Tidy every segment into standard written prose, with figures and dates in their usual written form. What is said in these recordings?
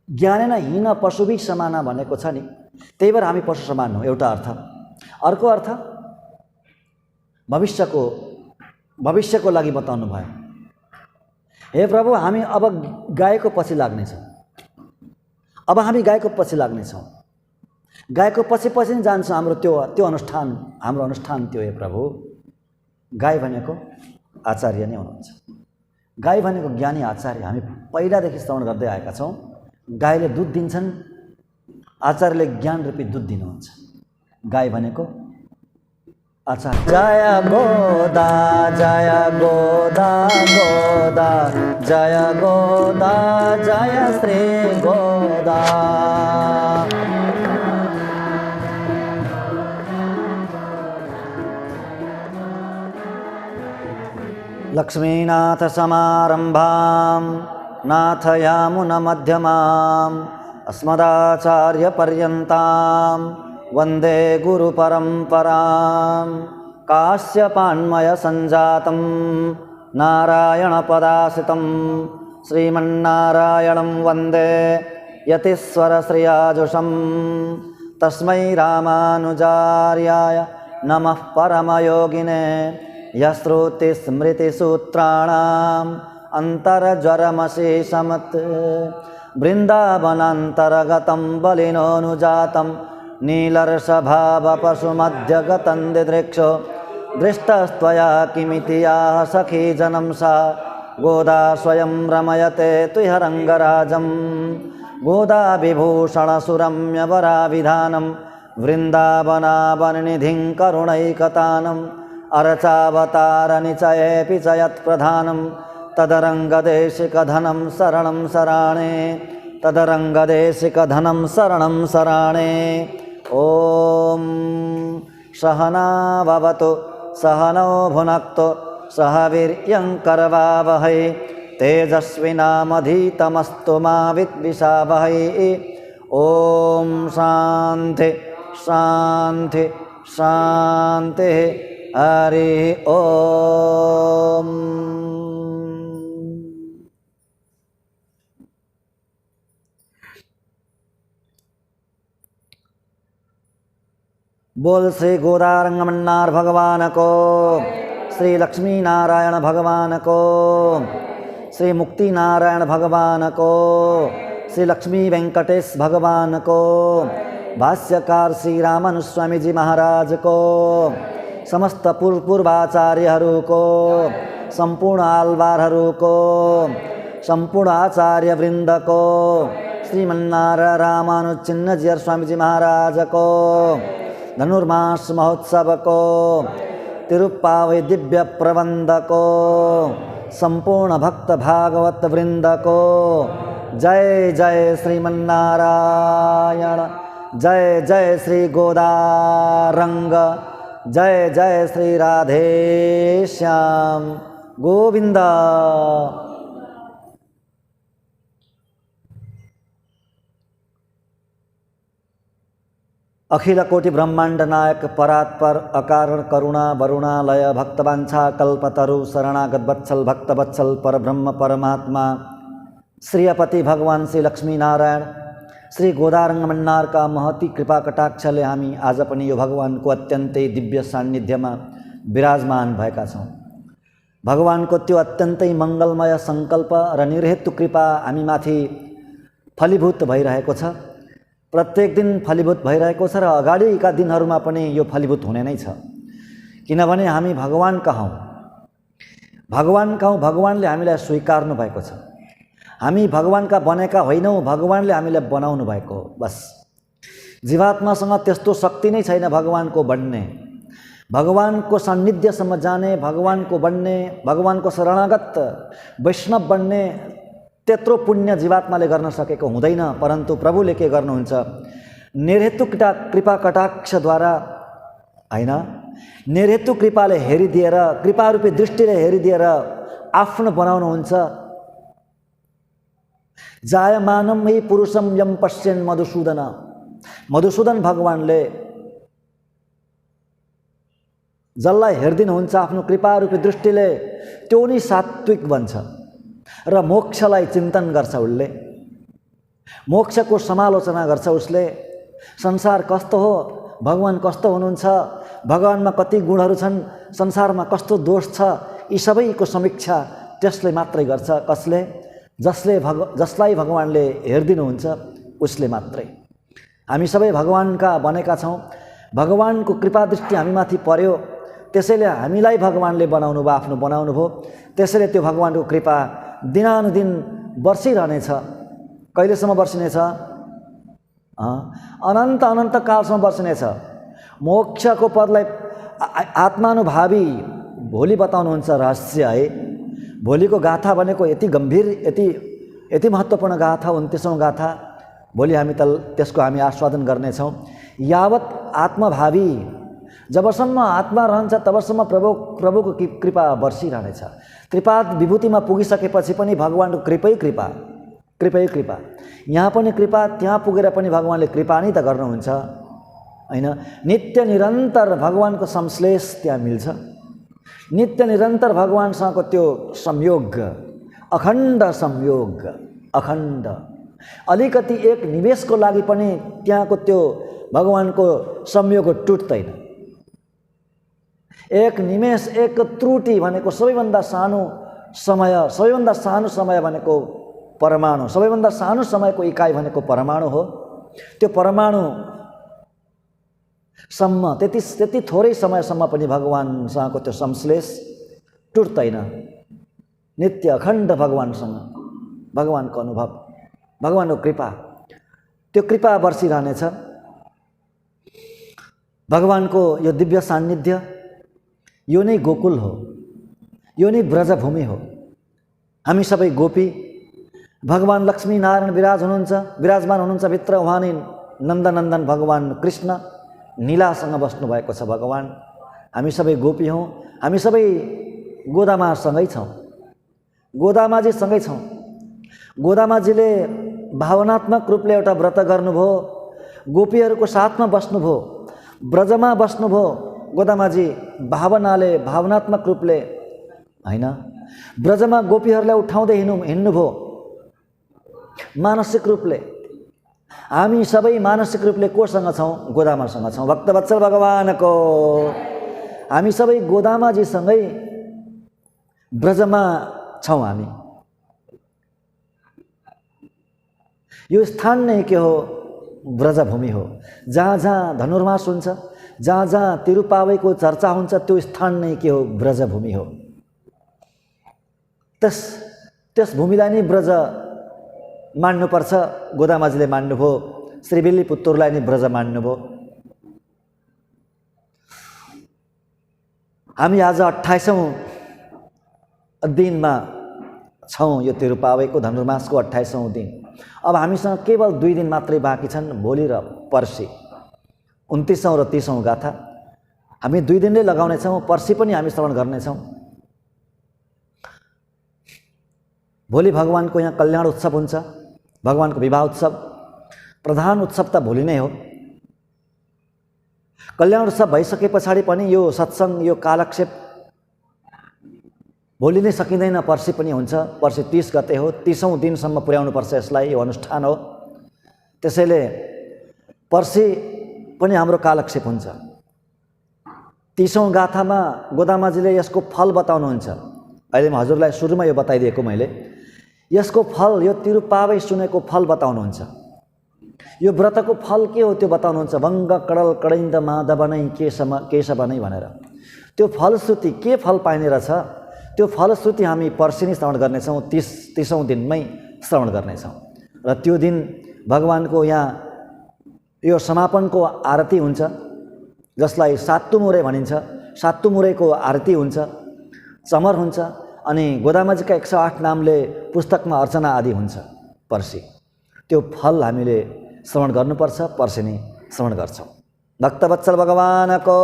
ज्ञानेन हीन पशुभि समाना भनेको छ नि, त्यही भएर हामी पशु समान हौँ, एउटा अर्थ। अर्को अर्थ भविष्यको लागि बताउनु भयो। हे प्रभु, हामी अब गायको पछि लाग्नेछौँ, अब हामी गायको पछि लाग्नेछौँ, गायको पछि पछि नै जान्छौँ। त्यो अनुष्ठान, हाम्रो अनुष्ठान त्यो। हे प्रभु, गाई भनेको आचार्य नै हुनुहुन्छ, गाई भनेको ज्ञानी आचार्य। हामी पहिलादेखि श्रवण गर्दै आएका छौँ। गाईले दुध दिन्छन्, आचार्यले ज्ञान रूपी दुध दिनुहुन्छ। गाई भनेको आचार्य। जय गोदा जय गोदा गोदा जय गोदा जय श्री गोदा। लक्ष्मीनाथ समारंभां नाथयामुन मध्यमाम् अस्मदाचार्य पर्यन्तां वन्दे गुरु परम्परां। काश्यपान्मय संजातं नारायण पदाश्रितं श्रीमन्नारायणं वन्दे यतीश्वर श्रियाजुषं। तस्मै रामानुजार्याय नमः परमयोगिने यश्रुतिस्मृतिसूत्राणाम् अन्तर्ज्वरमशेषमत्। वृन्दावनान्तर्गतं बलिनोऽनुजातं नीलर्षभावपशुमध्यगतं दिदृक्षो। दृष्टस्त्वया किमिति याः सखी जनं सा गोदा स्वयं रमयते तुह्यरङ्गराजं। गोदा विभूषणसुरम्यवराविधानं वृन्दावनावननिधिं करुणैकतानम्। अर्चावतारनिचयेऽपि च यत्प्रधानं तदरङ्गदेशिकधनं शरणं शराणे, तदरङ्गदेशिकधनं शरणं शराणे। ॐ सहना भवतु सहनौ भुनक्तु सह वीर्यङ्करवावहै तेजस्विनामधीतमस्तु मा विद्विषावहै। ॐ शान्ति शान्ति शान्तिः। हरि ओम। बोल श्री गोदारंगमन्नार भगवान को, श्री लक्ष्मी नारायण भगवान को, श्री मुक्ति नारायण भगवान को, श्री लक्ष्मी वेंकटेश भगवान को, भाष्यकार श्री रामानुस्वामी जी महाराज को, समस्त पूर्वाचार्यहरूको, सम्पूर्ण आलवारहरूको, सम्पूर्ण आचार्य वृन्दको, श्रीमन्नारायण रामानुजचिन्नजीयर स्वामीजी महाराजको, धनुर्मास महोत्सवको, तिरुप्पावै दिव्य प्रबन्धको, सम्पूर्ण भक्त भागवत वृन्दको जय जय श्रीमन्नारायण, जय जय श्री गोदारंग, जय जय श्री राधे श्याम गोविंद। अखिल कोटि ब्रह्मांड नायक परात्पर अकारण करुणा वरुणालय भक्तवांछा कल्पतरु शरणागत वत्सल भक्त वत्सल परब्रह्म परमात्मा श्रीपति भगवान श्री लक्ष्मी नारायण श्री गोदारंगमन्नार का महती कृपा कटाक्षले हामी आज पनि यो भगवानको अत्यन्तै दिव्य सान्निध्यमा विराजमान भएका छौं। भगवानको त्यो अत्यन्तै मंगलमय संकल्प र निर्हेतु कृपा हामी माथि फलीभूत भइरहेको छ। प्रत्येक दिन फलीभूत भइरहेको छ र अगाडिका दिनहरूमा पनि यो फलीभूत हुने नै छ। किनभने हामी भगवान कहाँ भगवानले हामीलाई स्वीकार्नु भएको छ। हामी भगवानका बनेका होइनौं, भगवानले हामीलाई बनाउनु भएको। बस जीवात्मासँग त्यस्तो शक्ति नै छैन भगवानको बन्ने, भगवानको सान्निध्यसम्म जाने, भगवानको बन्ने, भगवानको शरणागत वैष्णव बन्ने त्यत्रो पुण्य जीवात्माले गर्न सकेको हुँदैन। परन्तु प्रभुले के गर्नुहुन्छ, निर्हेतु कृपा कटाक्षद्वारा हैन, निर्हेतु कृपाले हेरिदिएर, कृपारूपी दृष्टिले हेरिदिएर आफ्नो बनाउनुहुन्छ। जायमानं हि पुरुषं यं पश्यन् मधुसूदन, मधुसूदन भगवानले जसलाई हेर्दिनुहुन्छ आफ्नो कृपारूपी दृष्टिले त्यो नि सात्विक बन्छ र मोक्षलाई चिन्तन गर्छ। उसले मोक्षको समालोचना गर्छ उसले। संसार कस्तो हो, भगवान कस्तो हुनुहुन्छ, भगवानमा कति गुणहरू छन्, संसारमा कस्तो दोष छ, यी सबैको समीक्षा त्यसले मात्रै गर्छ। कसले? जसलाई भगवानले हेरिदिनुहुन्छ उसले मात्रै। हामी सबै भगवानका बनेका छौँ। भगवानको कृपा दृष्टि हामीमाथि पर्यो, त्यसैले हामीलाई भगवानले बनाउनु भयो, आफ्नो बनाउनु भयो। त्यसैले त्यो भगवानको कृपा दिनानुदिन वर्षिरहनेछ। कहिलेसम्म वर्षिनेछ? अनन्त अनन्त कालसम्म वर्षिनेछ। मोक्षको पदलाई आत्मानुभावी भोलि बताउनुहुन्छ रहस्य है। भोलिको गाथा भनेको यति गम्भीर, यति महत्त्वपूर्ण गाथा, 29औं गाथा। भोलि हामी त्यसको हामी आस्वादन गर्नेछौँ। यावत आत्मभावी, जबसम्म आत्मा रहन्छ तबसम्म प्रभुको कृपा वर्षिरहनेछ। कृपा विभूतिमा पुगिसकेपछि पनि भगवानको कृपै कृपा। यहाँ पनि कृपा, त्यहाँ पुगेर पनि भगवानले कृपा नै त गर्नुहुन्छ हैन। नित्य निरन्तर भगवानको संश्लेष त्यहाँ मिल्छ। नित्य निरन्तर भगवानसँगको त्यो संयोग, अखण्ड संयोग, अखण्ड। अलिकति एक निमेषको लागि पनि त्यहाँको त्यो भगवानको संयोग टुट्दैन। एक निमेष, एक त्रुटि भनेको सबैभन्दा सानो समय भनेको परमाणु, सबैभन्दा सानो समयको इकाइ भनेको परमाणु हो। त्यो परमाणुसम्म त्यति थोरै समयसम्म पनि भगवानसँगको त्यो संश्लेष टुट्दैन। नित्य अखण्ड भगवानसँग भगवानको अनुभव, भगवानको कृपा, त्यो कृपा वर्षिरहनेछ। भगवानको यो दिव्य सान्निध्य, यो नै गोकुल हो, यो नै ब्रजभूमि हो। हामी सबै गोपी, भगवान लक्ष्मी नारायण विराजमान हुनुहुन्छ भित्र। उहाँ नै नन्दनन्दन भगवान कृष्ण नीलासँग बस्नुभएको छ भगवान। हामी सबै गोपी हौँ, हामी सबै गोदामासँगै छौँ, गोदामाजीसँगै छौँ। गोदामाजीले भावनात्मक रूपले एउटा व्रत गर्नुभयो, गोपीहरूको साथमा बस्नुभयो, ब्रजमा बस्नुभयो। गोदामाजी भावनात्मक रूपले हैन, ब्रजमा गोपीहरूलाई उठाउँदै हिँड्नुभयो मानसिक रूपले। हामी सबै मानसिक रूपले कोसँग छौँ? गोदामासँग छौँ। भक्तवत्सल भगवानको हामी सबै गोदामाजीसँगै ब्रजमा छौँ हामी। यो स्थान नै के हो? ब्रजभूमि हो। जहाँ जहाँ धनुर्मास हुन्छ, जहाँ जहाँ तिरुपावईको चर्चा हुन्छ, त्यो स्थान नै के हो? ब्रजभूमि हो। त्यस भूमिलाई नै ब्रज मान्नुपर्छ। गोदामाजीले मान्नुभयो, श्रीविल्लीपुत्तुरलाई नै ब्रज मान्नुभयो। हामी आज 28औं दिनमा छौँ, यो तिरुपावईको धनुर्मासको 28औं दिन। अब हामीसँग केवल 2 दिन मात्रै बाँकी छन्, भोलि र पर्सि, 29औं र 30औं गाथा। हामी 2 दिन नै लगाउनेछौँ, पर्सि पनि हामी श्रवण गर्नेछौँ। भोलि भगवानको यहाँ कल्याण उत्सव हुन्छ, भगवानको विवाह उत्सव। प्रधान उत्सव त भोलि नै हो। कल्याण उत्सव भइसके पछाडि पनि यो सत्संग, यो कालक्षेप भोलि नै सकिँदैन, पर्सि पनि हुन्छ। पर्सि 30 गते हो, 30औं दिनसम्म पुर्याउनुपर्छ यसलाई, यो अनुष्ठान हो। त्यसैले पर्सि पनि हाम्रो कालक्षेप हुन्छ। 30औं गाथामा गोदामाजीले यसको फल बताउनुहुन्छ। अहिले म हजुरलाई सुरुमा यो बताइदिएको मैले, यसको फल, यो तिरुपावई सुनेको फल बताउनुहुन्छ। यो व्रतको फल के हो त्यो बताउनुहुन्छ। भङ्ग कडल कडैन्द माधव नै केशव नै भनेर त्यो फलश्रुति, के फल पाइने रहेछ त्यो फलश्रुति हामी पर्सि नै श्रवण गर्नेछौँ। 30औं दिनमै श्रवण गर्नेछौँ। र त्यो दिन भगवानको यहाँ यो समापनको आरती हुन्छ, जसलाई सातुमुरे भनिन्छ। सातुमुरेको आरती हुन्छ, चमर हुन्छ, अनि गोदामाजीका 108 नामले पुस्तकमा अर्चना आदि हुन्छ पर्सि। त्यो फल हामीले श्रवण गर्नुपर्छ, पर्सि नै श्रवण गर्छौँ। भक्तवत्सल भगवानको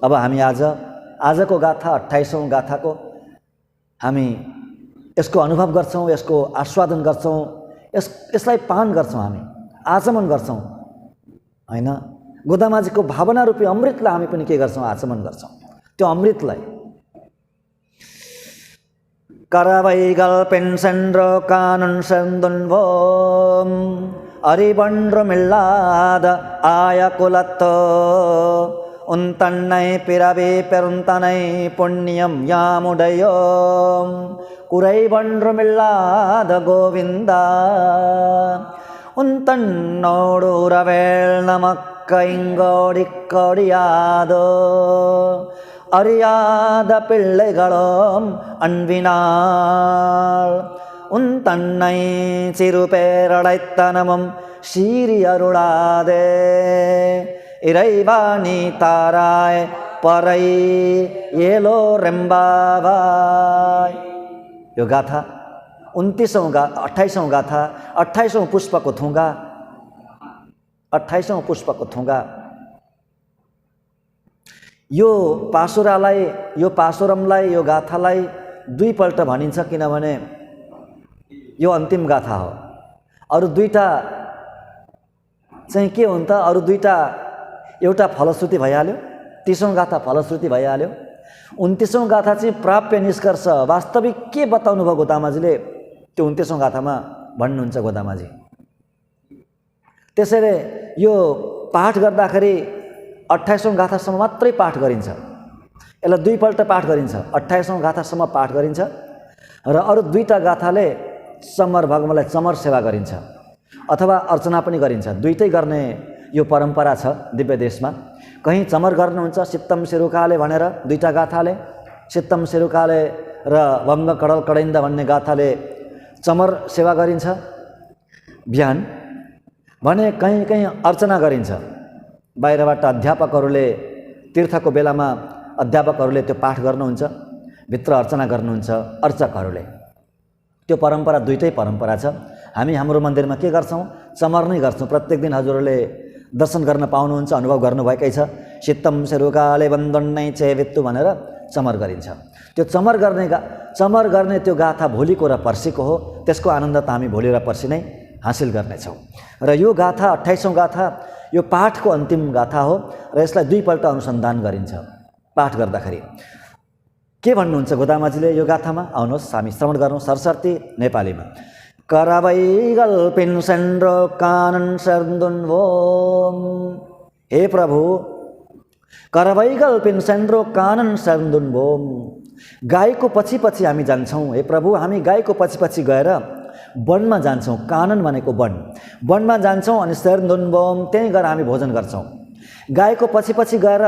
अब हामी आजको गाथा 28औं गाथाको हामी यसको अनुभव गर्छौँ, यसको आस्वादन गर्छौँ, यसलाई पान गर्छौँ, हामी आचमन गर्छौँ हैन। गोदामाजीको भावना रूपी अमृतलाई हामी पनि के गर्छौँ? आचमन गर्छौँ। त्यो अमृतलाई கரவைகள் பெண் சென்றோ காணன் செந்துன்போம் அறிவொன்றுமில்லாத ஆய குலத்தோ உன் தன்னை பிறவி பெருந்தனை புண்ணியம் யாமுடையோம் குறைவொன்றுமில்லாத கோவிந்தா உன் தன்னோடு உறவேள் நமக்கு இங்கோடிக்கொடியாதோ அறியாத பிள்ளைகளோம் அன்பினாள் உன் தன்னை சிறு பேரடைத்தனமும் சீறி அருளாதே இறைவா நீ தாராய் பறை ஏலோ ரெம்பாவாய். यो गाथा 29औं 28औं गाथा 28औं पुष्पको थुङ्गा 28औं पुष्पको थुङ्गा. यो पासुरालाई यो पासुरमलाई यो गाथालाई दुईपल्ट भनिन्छ किनभने यो अन्तिम गाथा हो. अरू दुईटा चाहिँ के हुन् त, अरू दुईटा एउटा फलश्रुति भइहाल्यो, 30औं गाथा फलश्रुति भइहाल्यो. 29औं गाथा चाहिँ प्राप्य निष्कर्ष वास्तविक के बताउनु भयो गोदामाजीले त्यो 29औं गाथामा भन्नुहुन्छ गोदामाजी. त्यसैले यो पाठ गर्दाखेरि 28औं गाथासम्म मात्रै पाठ गरिन्छ. यसलाई दुईपल्ट पाठ गरिन्छ. 28औं गाथासम्म पाठ गरिन्छ र अरू दुईटा गाथाले चमर भगवानलाई चमर सेवा गरिन्छ अथवा अर्चना पनि गरिन्छ. दुईटै गर्ने यो परम्परा छ दिव्य देशमा. कहीँ चमर गर्नुहुन्छ सित्तम सिरुकाले भनेर दुईटा गाथाले, सित्तम सिरुकाले र भङ्ग कडल कडैन्द भन्ने गाथाले चमर सेवा गरिन्छ बिहान भने कहीँ कहीँ अर्चना गरिन्छ. बाहिरबाट अध्यापकहरूले तीर्थको बेलामा अध्यापकहरूले त्यो पाठ गर्नुहुन्छ, भित्र अर्चना गर्नुहुन्छ अर्चकहरूले. त्यो परम्परा दुईटै परम्परा छ. हामी हाम्रो मन्दिरमा के गर्छौँ, चमर नै गर्छौँ. प्रत्येक दिन हजुरहरूले दर्शन गर्न पाउनुहुन्छ, अनुभव गर्नुभएकै छ. सित्तम सेरुकाले बन्दन्नै चेवित्तु भनेर चमर गरिन्छ. त्यो चमर गर्ने त्यो गाथा भोलिको र पर्सिको हो. त्यसको आनन्द त हामी भोलि र पर्सि नै हासिल गर्नेछौँ. र यो गाथा 28औं गाथा यो पाठको अन्तिम गाथा हो र यसलाई दुईपल्ट अनुसन्धान गरिन्छ पाठ गर्दाखेरि. के भन्नुहुन्छ गोदामाजीले यो गाथामा? आउनुहोस् हामी श्रवण गरौँ सरस्वती नेपालीमा. करवैगल पिन सेन्ड्रो कानन सर्दुन्वोम. हे प्रभु, करवैगल पिन सेन्ड्रो कानन सर्दुन्वोम. गाईको पछि पछि हामी जान्छौँ. हे प्रभु, हामी गाईको पछि पछि गएर वनमा जान्छौँ. कानन भनेको वन, वनमा जान्छौँ अनि सर्दुन्वोम त्यहीँ गएर हामी भोजन गर्छौँ. गाईको पछि पछि गएर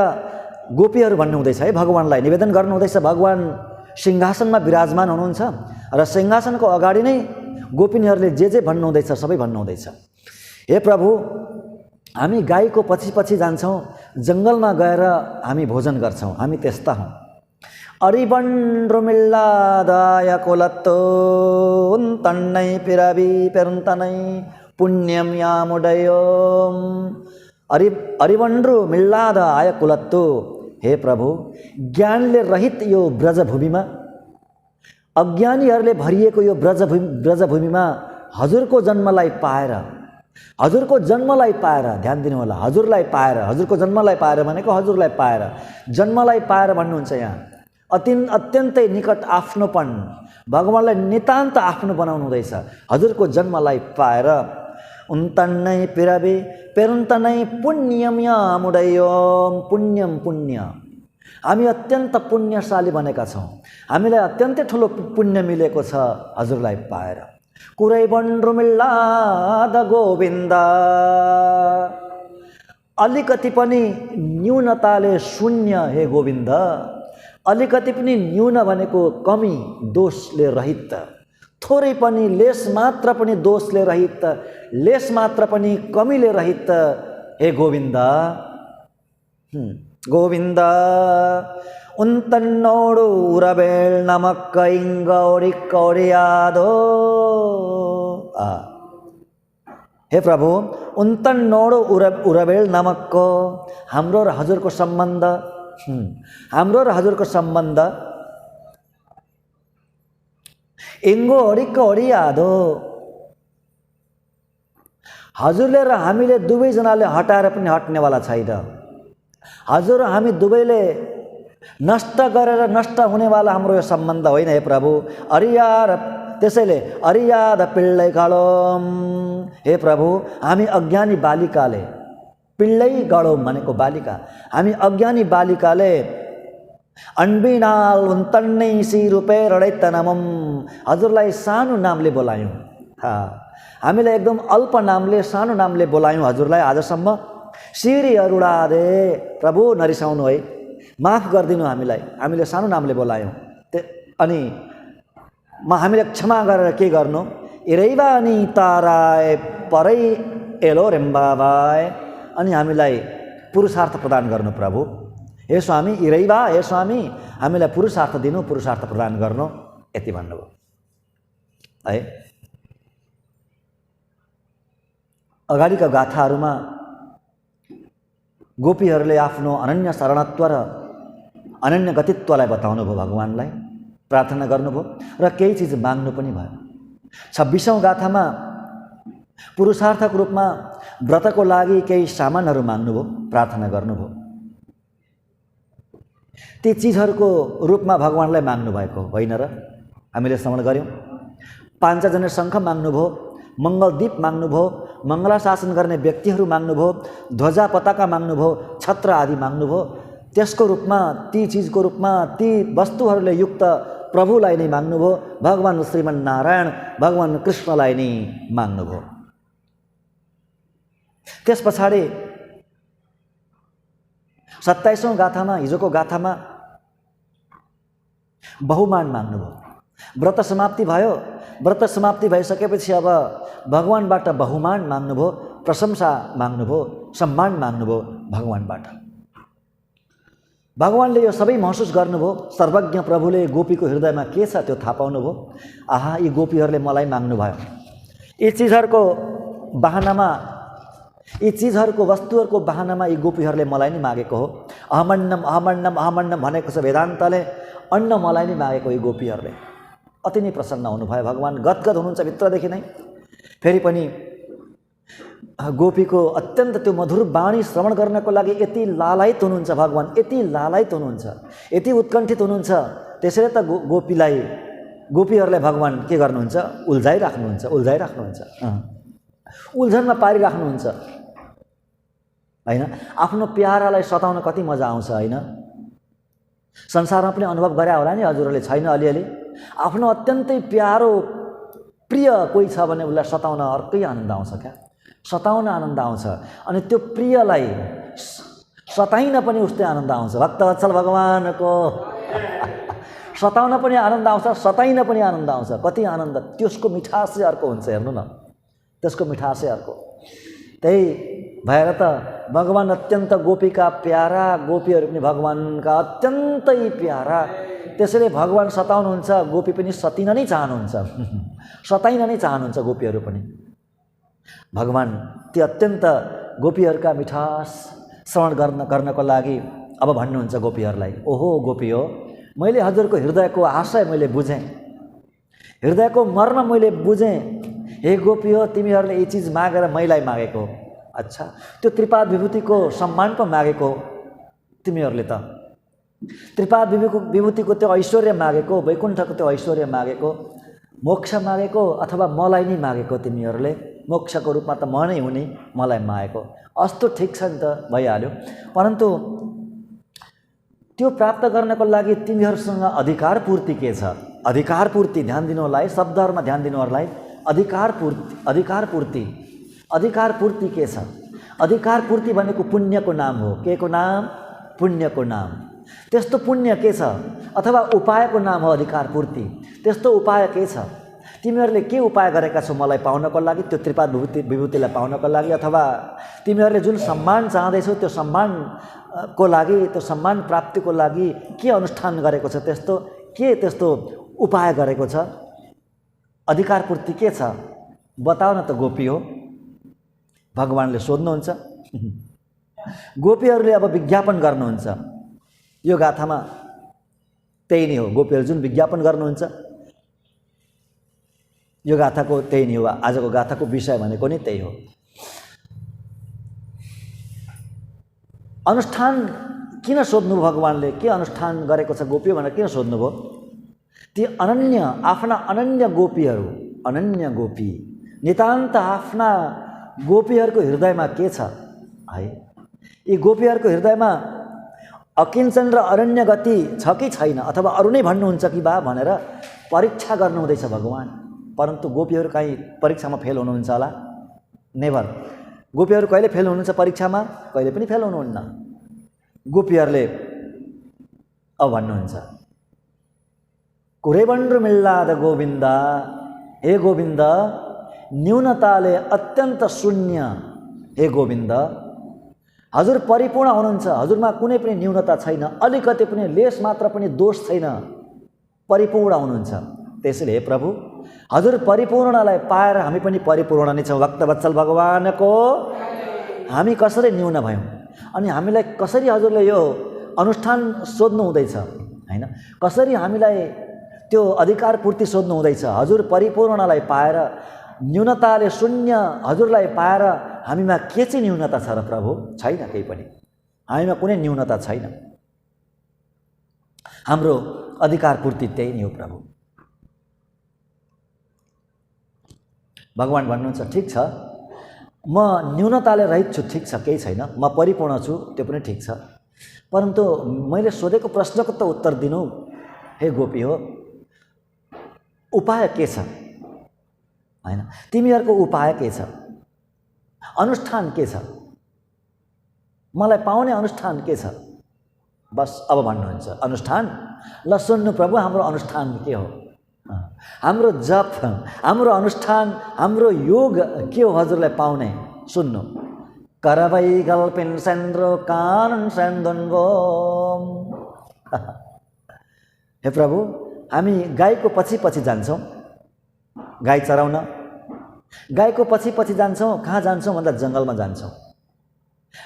गोपीहरू भन्नु हुँदैछ है, भगवानलाई निवेदन गर्नु हुँदैछ. भगवान सिंहासनमा विराजमान हुनुहुन्छ र सिंहासनको अगाडि नै गोपिनीहरूले जे भन्नु हुँदैछ सबै भन्नु हुँदैछ. हे प्रभु, हामी गाईको पछि पछि जान्छौँ, जङ्गलमा गएर हामी भोजन गर्छौँ. हामी त्यस्ता हौँ. अरिबन्ड्रुमिल्लादाय कुलत्तो तन्नै पिराबी पेरुन्तनै पुण्यम यामुडयोम. अरिबन्ड्रु मिल्लाद आय कुलत्तो. हे प्रभु, ज्ञानले रहित यो ब्रजभूमिमा, अज्ञानीहरूले भरिएको यो ब्रजभूमिमा हजुरको जन्मलाई पाएर, हजुरको जन्मलाई पाएर, ध्यान दिनु होला, हजुरलाई पाएर, हजुरको जन्मलाई पाएर भनेको हजुरलाई पाएर, जन्मलाई पाएर भन्नुहुन्छ यहाँ. अत्यन्तै निकट आफ्नोपन, भगवानलाई नितान्त आफ्नो बनाउनु हुँदैछ. हजुरको जन्मलाई पाएर उन्तन्नै पिराबी पेरुन्तनै पुण्यम यामुडयोम. पुण्यम पुण्य, हामी अत्यन्त पुण्यशाली बनेका छौँ. हामीलाई अत्यन्तै ठुलो पुण्य मिलेको छ हजुरलाई पाएर. कुरै बन्ड्रुमिल्लाद गोविन्द. अलिकति पनि न्यूनताले शून्य हे गोविन्द. अलिकति पनि न्यून भनेको कमी, दोषले रहित. थोरै पनि लेस मात्र पनि दोषले रहित, लेस मात्र पनि कमीले रहित हे गोविन्द. गोविन्द उन्तन्नोडु उरबेल नमक्क इंगौडिकौडियादो. हे प्रभु, उन्तन्नोडु उरबेल नमक्को. हाम्रो र हजुरको सम्बन्ध, हाम्रो र हजुरको सम्बन्ध इंगौडिकौडियादो. हजुरले र हामीले दुवैजनाले हटाएर पनि हट्नेवाला छैन. हजुर र हामी दुवैले नष्ट गरेर नष्ट हुनेवाला हाम्रो यो सम्बन्ध होइन हे प्रभु। अरियाद त्यसैले अरियाद पिल्लै गळौँ हे प्रभु, हामी अज्ञानी बालिकाले, पिल्लै गळौँ भनेको बालिका, हामी अज्ञानी बालिकाले अनबिनाल उन्तन्नै सी रूपे रडैतनमम, हजुरलाई सानो नामले बोलायौँ। हामीलाई एकदम अल्प नामले, सानो नामले बोलायौँ हजुरलाई आजसम्म। सिरी अरुणादे, प्रभु नरिसाउनु है, माफ गरिदिनु हामीलाई, हामीले सानो नामले बोलायौँ। अनि हामीलाई क्षमा गरेर के गर्नु? इरैवा नि ताराय परै एलो रेम्बाबाय, अनि हामीलाई पुरुषार्थ प्रदान गर्नु प्रभु। हे स्वामी इरैवा, हे स्वामी हामीलाई पुरुषार्थ दिनु, पुरुषार्थ प्रदान गर्नु, यति भन्नुभयो है। अगाडिका गाथाहरूमा गोपीहरूले आफ्नो अनन्य शरणत्व र अनन्य गतित्वलाई बताउनु भयो, भगवानलाई प्रार्थना गर्नुभयो र केही चिज माग्नु पनि भयो। 26औं गाथामा पुरुषार्थको रूपमा व्रतको लागि केही सामानहरू माग्नुभयो, प्रार्थना गर्नुभयो। ती चिजहरूको रूपमा भगवानलाई माग्नु भएको होइन र? हामीले श्रवण गऱ्यौँ। पाञ्चजन्य शङ्ख माग्नुभयो, मङ्गलदीप माग्नुभयो, मङ्गला शासन गर्ने व्यक्तिहरू माग्नुभयो, ध्वजा पताका माग्नुभयो, छत्र आदि माग्नुभयो। त्यसको रूपमा, ती चिजको रूपमा, ती वस्तुहरूले युक्त प्रभुलाई नै माग्नुभयो, भगवान श्रीमन्नारायण भगवान कृष्णलाई नै माग्नुभयो। त्यस पछाडि 27औं गाथामा, हिजोको गाथामा बहुमान माग्नुभयो। व्रत समाप्ति भयो, व्रत समाप्ति भइसकेपछि अब भगवानबाट बहुमान माग्नुभयो, प्रशंसा माग्नुभयो, सम्मान माग्नुभयो भगवानबाट। भगवानले यो सबै महसुस गर्नुभयो। सर्वज्ञ प्रभुले गोपीको हृदयमा के छ त्यो थाहा पाउनुभयो। आहा, यी गोपीहरूले मलाई माग्नुभयो, यी चिजहरूको बहानामा, यी चिजहरूको वस्तुहरूको बहानामा यी गोपीहरूले मलाई नै मागेको हो। अहमन्नम अहमन्नम अहमन्नम भनेको छ वेदान्तले, अन्न मलाई नै मागेको यी गोपीहरूले। अति नै प्रसन्न हुनुभयो भगवान, गदगद हुनुहुन्छ भित्रदेखि नै। फेरि पनि गोपीको अत्यन्त त्यो मधुर वाणी श्रवण गर्नको लागि यति लालायित हुनुहुन्छ भगवान, यति लालायित हुनुहुन्छ, यति उत्कण्ठित हुनुहुन्छ। त्यसैले त गोपीहरूलाई भगवान के गर्नुहुन्छ? उल्झाइराख्नुहुन्छ, उल्झनमा पारिराख्नुहुन्छ होइन। आफ्नो प्यारालाई सताउन कति मजा आउँछ होइन। संसारमा पनि अनुभव गरे होला नि हजुरहरूले, छैन अलिअलि? आफ्नो अत्यन्तै प्यारो प्रिय कोही छ भने उसलाई सताउन अर्कै आनन्द आउँछ क्या, सताउन आनन्द आउँछ। अनि त्यो प्रियलाई सताइन पनि उस्तै आनन्द आउँछ। भक्तवत्सल भगवानको सताउन पनि आनन्द आउँछ, सताइन पनि आनन्द आउँछ। कति आनन्द, त्यसको मिठासै अर्को हुन्छ, हेर्नु न, त्यसको मिठासै अर्को। त्यही भएर त भगवान अत्यन्त गोपीका प्यारा, गोपीहरू पनि भगवानका अत्यन्तै प्यारा। त्यसैले भगवान सताउनुहुन्छ, गोपी पनि सतिन नै चाहनुहुन्छ, सताइन नै चाहनुहुन्छ गोपीहरू पनि। भगवान ती अत्यन्त गोपीहरूका मिठास श्रवण गर्नको लागि अब भन्नुहुन्छ गोपीहरूलाई, ओहो गोपी हो, मैले हजुरको हृदयको आशय मैले बुझेँ, हृदयको मर्म मैले बुझेँ। हे गोपी हो, तिमीहरूले यी चिज मागेर मैलाई मागेको। अच्छा, त्यो त्रिपाद विभूतिको सम्मान पो मागेको तिमीहरूले त, त्रिपाद विभूतिको त्यो ऐश्वर्य मागेको, वैकुण्ठको त्यो ऐश्वर्य मागेको, मोक्ष मागेको, अथवा मलाई नै मागेको तिमीहरूले? मोक्षको रूपमा त म नै हुने, मलाई मागेको। अस्तो ठिक छ नि त, भइहाल्यो। परन्तु त्यो प्राप्त गर्नको लागि तिमीहरूसँग अधिकार पूर्ति के छ? अधिकार पूर्ति, ध्यान दिनु होला है, शब्दहरूमा ध्यान दिनु होला है। अधिकार पूर्ति के छ? अधिकार पूर्ति भनेको पुण्यको नाम हो। के को नाम? पुण्यको नाम। त्यस्तो पुण्य के छ? अथवा उपायको नाम हो अधिकार पूर्ति। त्यस्तो उपाय के छ? तिमीहरूले के उपाय गरेका छौ मलाई पाउनको लागि, त्यो त्रिपाद विभूतिलाई पाउनको लागि? अथवा तिमीहरूले जुन सम्मान चाहँदैछौ त्यो सम्मानको लागि, त्यो सम्मान प्राप्तिको लागि के अनुष्ठान गरेको छ? त्यस्तो के त्यस्तो उपाय गरेको छ? अधिकार पूर्ति के छ? बताऊ न त गोपी हो, भगवानले सोध्नुहुन्छ। गोपीहरूले अब विज्ञापन गर्नुहुन्छ। यो गाथामा त्यही नै हो, गोपीहरू जुन विज्ञापन गर्नुहुन्छ यो गाथाको त्यही नै हो। आजको गाथाको विषय भनेको नि त्यही हो। अनुष्ठान किन सोध्नु भगवानले के अनुष्ठान गरेको छ गोपी भनेर किन सोध्नुभयो? ती अनन्य आफ्ना अनन्य गोपीहरू, अनन्य गोपी नितान्त आफ्ना गोपीहरूको हृदयमा के छ है? यी गोपीहरूको हृदयमा अकिञ्चन र अरण्य गति छ कि छैन, अथवा अरू नै भन्नुहुन्छ कि बा भनेर परीक्षा गर्नुहुँदैछ भगवान। परन्तु गोपीहरू कहीँ परीक्षामा फेल हुनुहुन्छ होला? नेभर। गोपीहरू कहिले फेल हुनुहुन्छ परीक्षामा? कहिले पनि फेल हुनुहुन्न। गोपीहरूले अब भन्नुहुन्छ, कुरेबन्ड्रु मिल्लाद गोविन्द, हे गोविन्द न्यूनताले अत्यन्त शून्य, हे गोविन्द हजुर परिपूर्ण हुनुहुन्छ, हजुरमा कुनै पनि न्यूनता छैन, अलिकति पनि लेस मात्र पनि दोष छैन, परिपूर्ण हुनुहुन्छ। त्यसैले हे प्रभु हजुर परिपूर्णलाई पाएर हामी पनि परिपूर्ण नै छौँ। भक्तवत्सल भगवानको हामी कसरी न्यून भयौँ अनि हामीलाई कसरी हजुरले यो अनुष्ठान सोध्नु हुँदैछ हैन? कसरी हामीलाई त्यो अधिकार पूर्ति सोध्नु हुँदैछ? हजुर परिपूर्णलाई पाएर न्यूनताले शून्य हजुरलाई पाएर हामीमा के चाहिँ न्यूनता छ र प्रभु? छैन, केही पनि हामीमा कुनै न्यूनता छैन। हाम्रो अधिकार पूर्ति त्यही नै हो प्रभु। भगवान भन्नुहुन्छ, ठिक छ म न्यूनताले रहित छु, ठिक छ केही छैन, म परिपूर्ण छु, त्यो पनि ठिक छ। परन्तु मैले सोधेको प्रश्नको त उत्तर दिनु हे गोपी हो। उपाय के छ हैन? तिमीहरूको उपाय के छ? अनुष्ठान के छ? मलाई पाउने अनुष्ठान के छ? बस अब भन्नुहुन्छ अनुष्ठान। ल सुन्नु प्रभु, हाम्रो अनुष्ठान के हो? हाम्रो जप, हाम्रो अनुष्ठान, हाम्रो योग के हो हजुरलाई पाउने? सुन्नु। करवै गल्पिन सेन्द्रो कानन सेन्दुन्गो। हे प्रभु हामी गाईको पछि पछि जान्छौँ, गाई चराउन गाईको पछि पछि जान्छौँ। कहाँ जान्छौँ भन्दा जङ्गलमा जान्छौँ।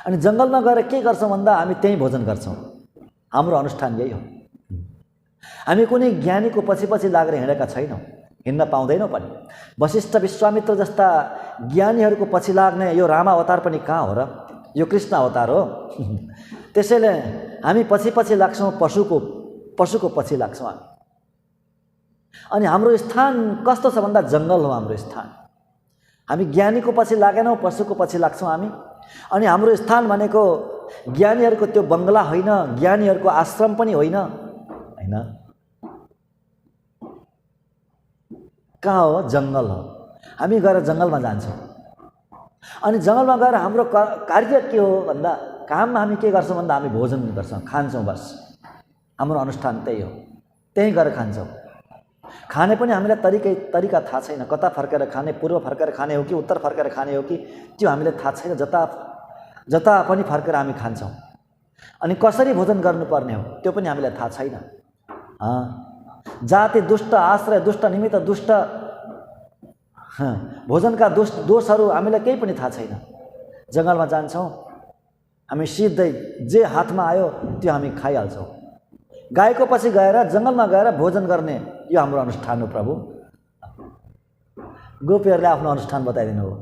अनि जङ्गलमा गएर के गर्छौँ भन्दा हामी त्यहीँ भोजन गर्छौँ। हाम्रो अनुष्ठान यही हो। हामी कुनै ज्ञानीको पछि पछि लागेर हिँडेका छैनौँ, हिँड्न पाउँदैनौँ पनि। वशिष्ठ विश्वामित्र जस्ता ज्ञानीहरूको पछि लाग्ने यो राम अवतार पनि कहाँ हो र? यो कृष्ण अवतार हो। त्यसैले हामी पछि पछि लाग्छौँ, पशुको पछि लाग्छौँ हामी। अनि हाम्रो स्थान कस्तो छ भन्दा जङ्गल हो हाम्रो स्थान। हामी ज्ञानीको पछि लागेनौँ, पशुको पछि लाग्छौँ हामी। अनि हाम्रो स्थान भनेको ज्ञानीहरूको त्यो बङ्गला होइन, ज्ञानीहरूको आश्रम पनि होइन हैन। कहाँ हो? जङ्गल हो। हामी गएर जङ्गलमा जान्छौँ। अनि जङ्गलमा गएर हाम्रो कार्य के हो भन्दा काममा हामी के गर्छौँ भन्दा हामी भोजन गर्छौँ, खान्छौँ। बस हाम्रो अनुष्ठान त्यही हो, त्यहीँ गएर खान्छौँ। खाने पनि हामीलाई तरिका थाहा छैन। कता फर्केर खाने, पूर्व फर्केर खाने हो कि उत्तर फर्केर खाने हो कि त्यो हामीलाई थाहा छैन। जता पनि फर्केर हामी खान्छौँ। अनि कसरी भोजन गर्नुपर्ने हो त्यो पनि हामीलाई थाहा छैन। जाति दुष्ट, आश्रय दुष्ट, निमित्त दुष्ट, भोजनका दोषहरू हामीलाई केही पनि थाहा छैन। जङ्गलमा जान्छौँ, हामी सिधै जे हातमा आयो त्यो हामी खाइहाल्छौँ। गाईको पछि गएर जङ्गलमा गएर भोजन गर्ने यो हाम्रो अनुष्ठान हो प्रभु। गोपीहरूले आफ्नो अनुष्ठान बताइदिनु हो।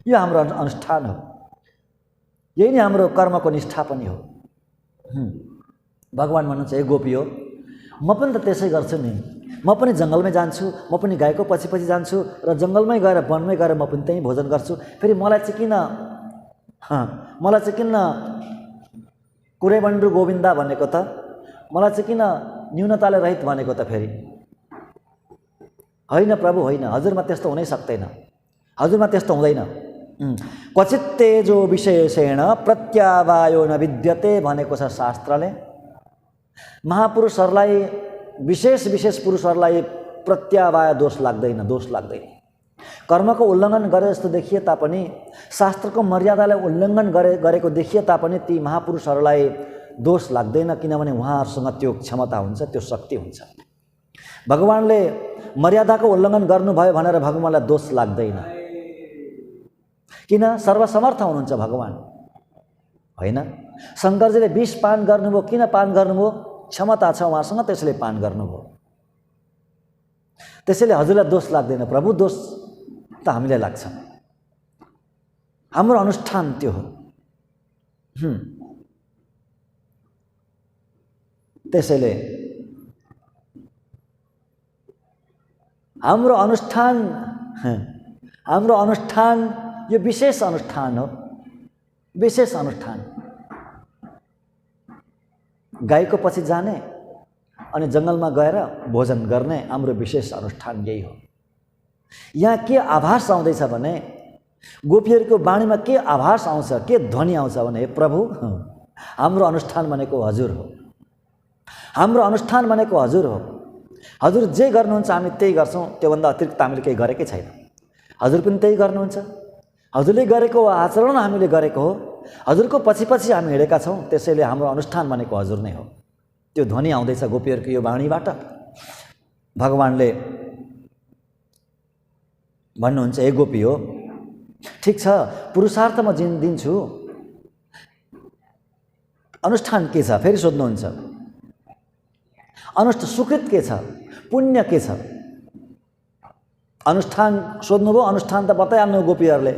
यो हाम्रो अनुष्ठान हो। यही नै हाम्रो कर्मको निष्ठा पनि हो। भगवान भन्नुहुन्छ, हे गोपी हो म पनि त त्यसै गर्छु नि। म पनि जङ्गलमै जान्छु, म पनि गाईको पछि पछि जान्छु र जङ्गलमै गएर वनमै गएर म पनि त्यहीँ भोजन गर्छु। फेरि मलाई चाहिँ किन कुरेबन्ड्रु गोविन्दा भनेको त? मलाई चाहिँ किन न्यूनताले रहित भनेको त? फेरि होइन प्रभु, होइन, हजुरमा त्यस्तो हुनै सक्दैन। हजुरमा त्यस्तो हुँदैन। क्वचित तेजो विशेषेण प्रत्यावायो न विद्यते भनेको छ शास्त्रले। महापुरुषहरूलाई, विशेष पुरुषहरूलाई प्रत्यावाय दोष लाग्दैन। कर्मको उल्लङ्घन गरे जस्तो देखिए तापनि, शास्त्रको मर्यादालाई उल्लङ्घन गरेको देखिए तापनि ती महापुरुषहरूलाई दोष लाग्दैन, किनभने उहाँहरूसँग त्यो क्षमता हुन्छ, त्यो शक्ति हुन्छ। भगवानले मर्यादाको उल्लङ्घन गर्नुभयो भनेर भगवानलाई दोष लाग्दैन। किन? सर्वसमर्थ हुनुहुन्छ भगवान होइन। शङ्करजीले विष पान गर्नुभयो, किन पान गर्नुभयो? क्षमता छ उहाँसँग, त्यसैले पान गर्नुभयो। त्यसैले हजुरलाई दोष लाग्दैन प्रभु, दोष त हामीलाई लाग्छ। हाम्रो अनुष्ठान त्यो हो। त्यसैले हाम्रो अनुष्ठान यो विशेष अनुष्ठान हो, विशेष अनुष्ठान। गाईको पछि जाने अनि जङ्गलमा गएर भोजन गर्ने हाम्रो विशेष अनुष्ठान यही हो। यहाँ के आभास आउँदैछ भने, गोपीहरूको वाणीमा के आभास आउँछ, के ध्वनि आउँछ भने, हे प्रभु, हाम्रो अनुष्ठान भनेको हजुर हो, हाम्रो अनुष्ठान भनेको हजुर हो। हजुर जे गर्नुहुन्छ हामी त्यही गर्छौँ, त्योभन्दा अतिरिक्त हामीले केही गरेकै छैन। हजुर पनि त्यही गर्नुहुन्छ, हजुरले गरेको आचरण हामीले गरेको हो, हजुरको पछि पछि हामी हिँडेका छौँ, त्यसैले हाम्रो अनुष्ठान भनेको हजुर नै हो। त्यो ध्वनि आउँदैछ गोपीहरूको यो वाणीबाट। भगवानले भन्नुहुन्छ, हे गोपी हो, ठिक छ, पुरुषार्थ म दिन्छु, अनुष्ठान के छ? फेरि सोध्नुहुन्छ, सुकृत के छ, पुण्य के छ? अनुष्ठान सोध्नुभयो, अनुष्ठान त बताइहाल्नु गोपीहरूले,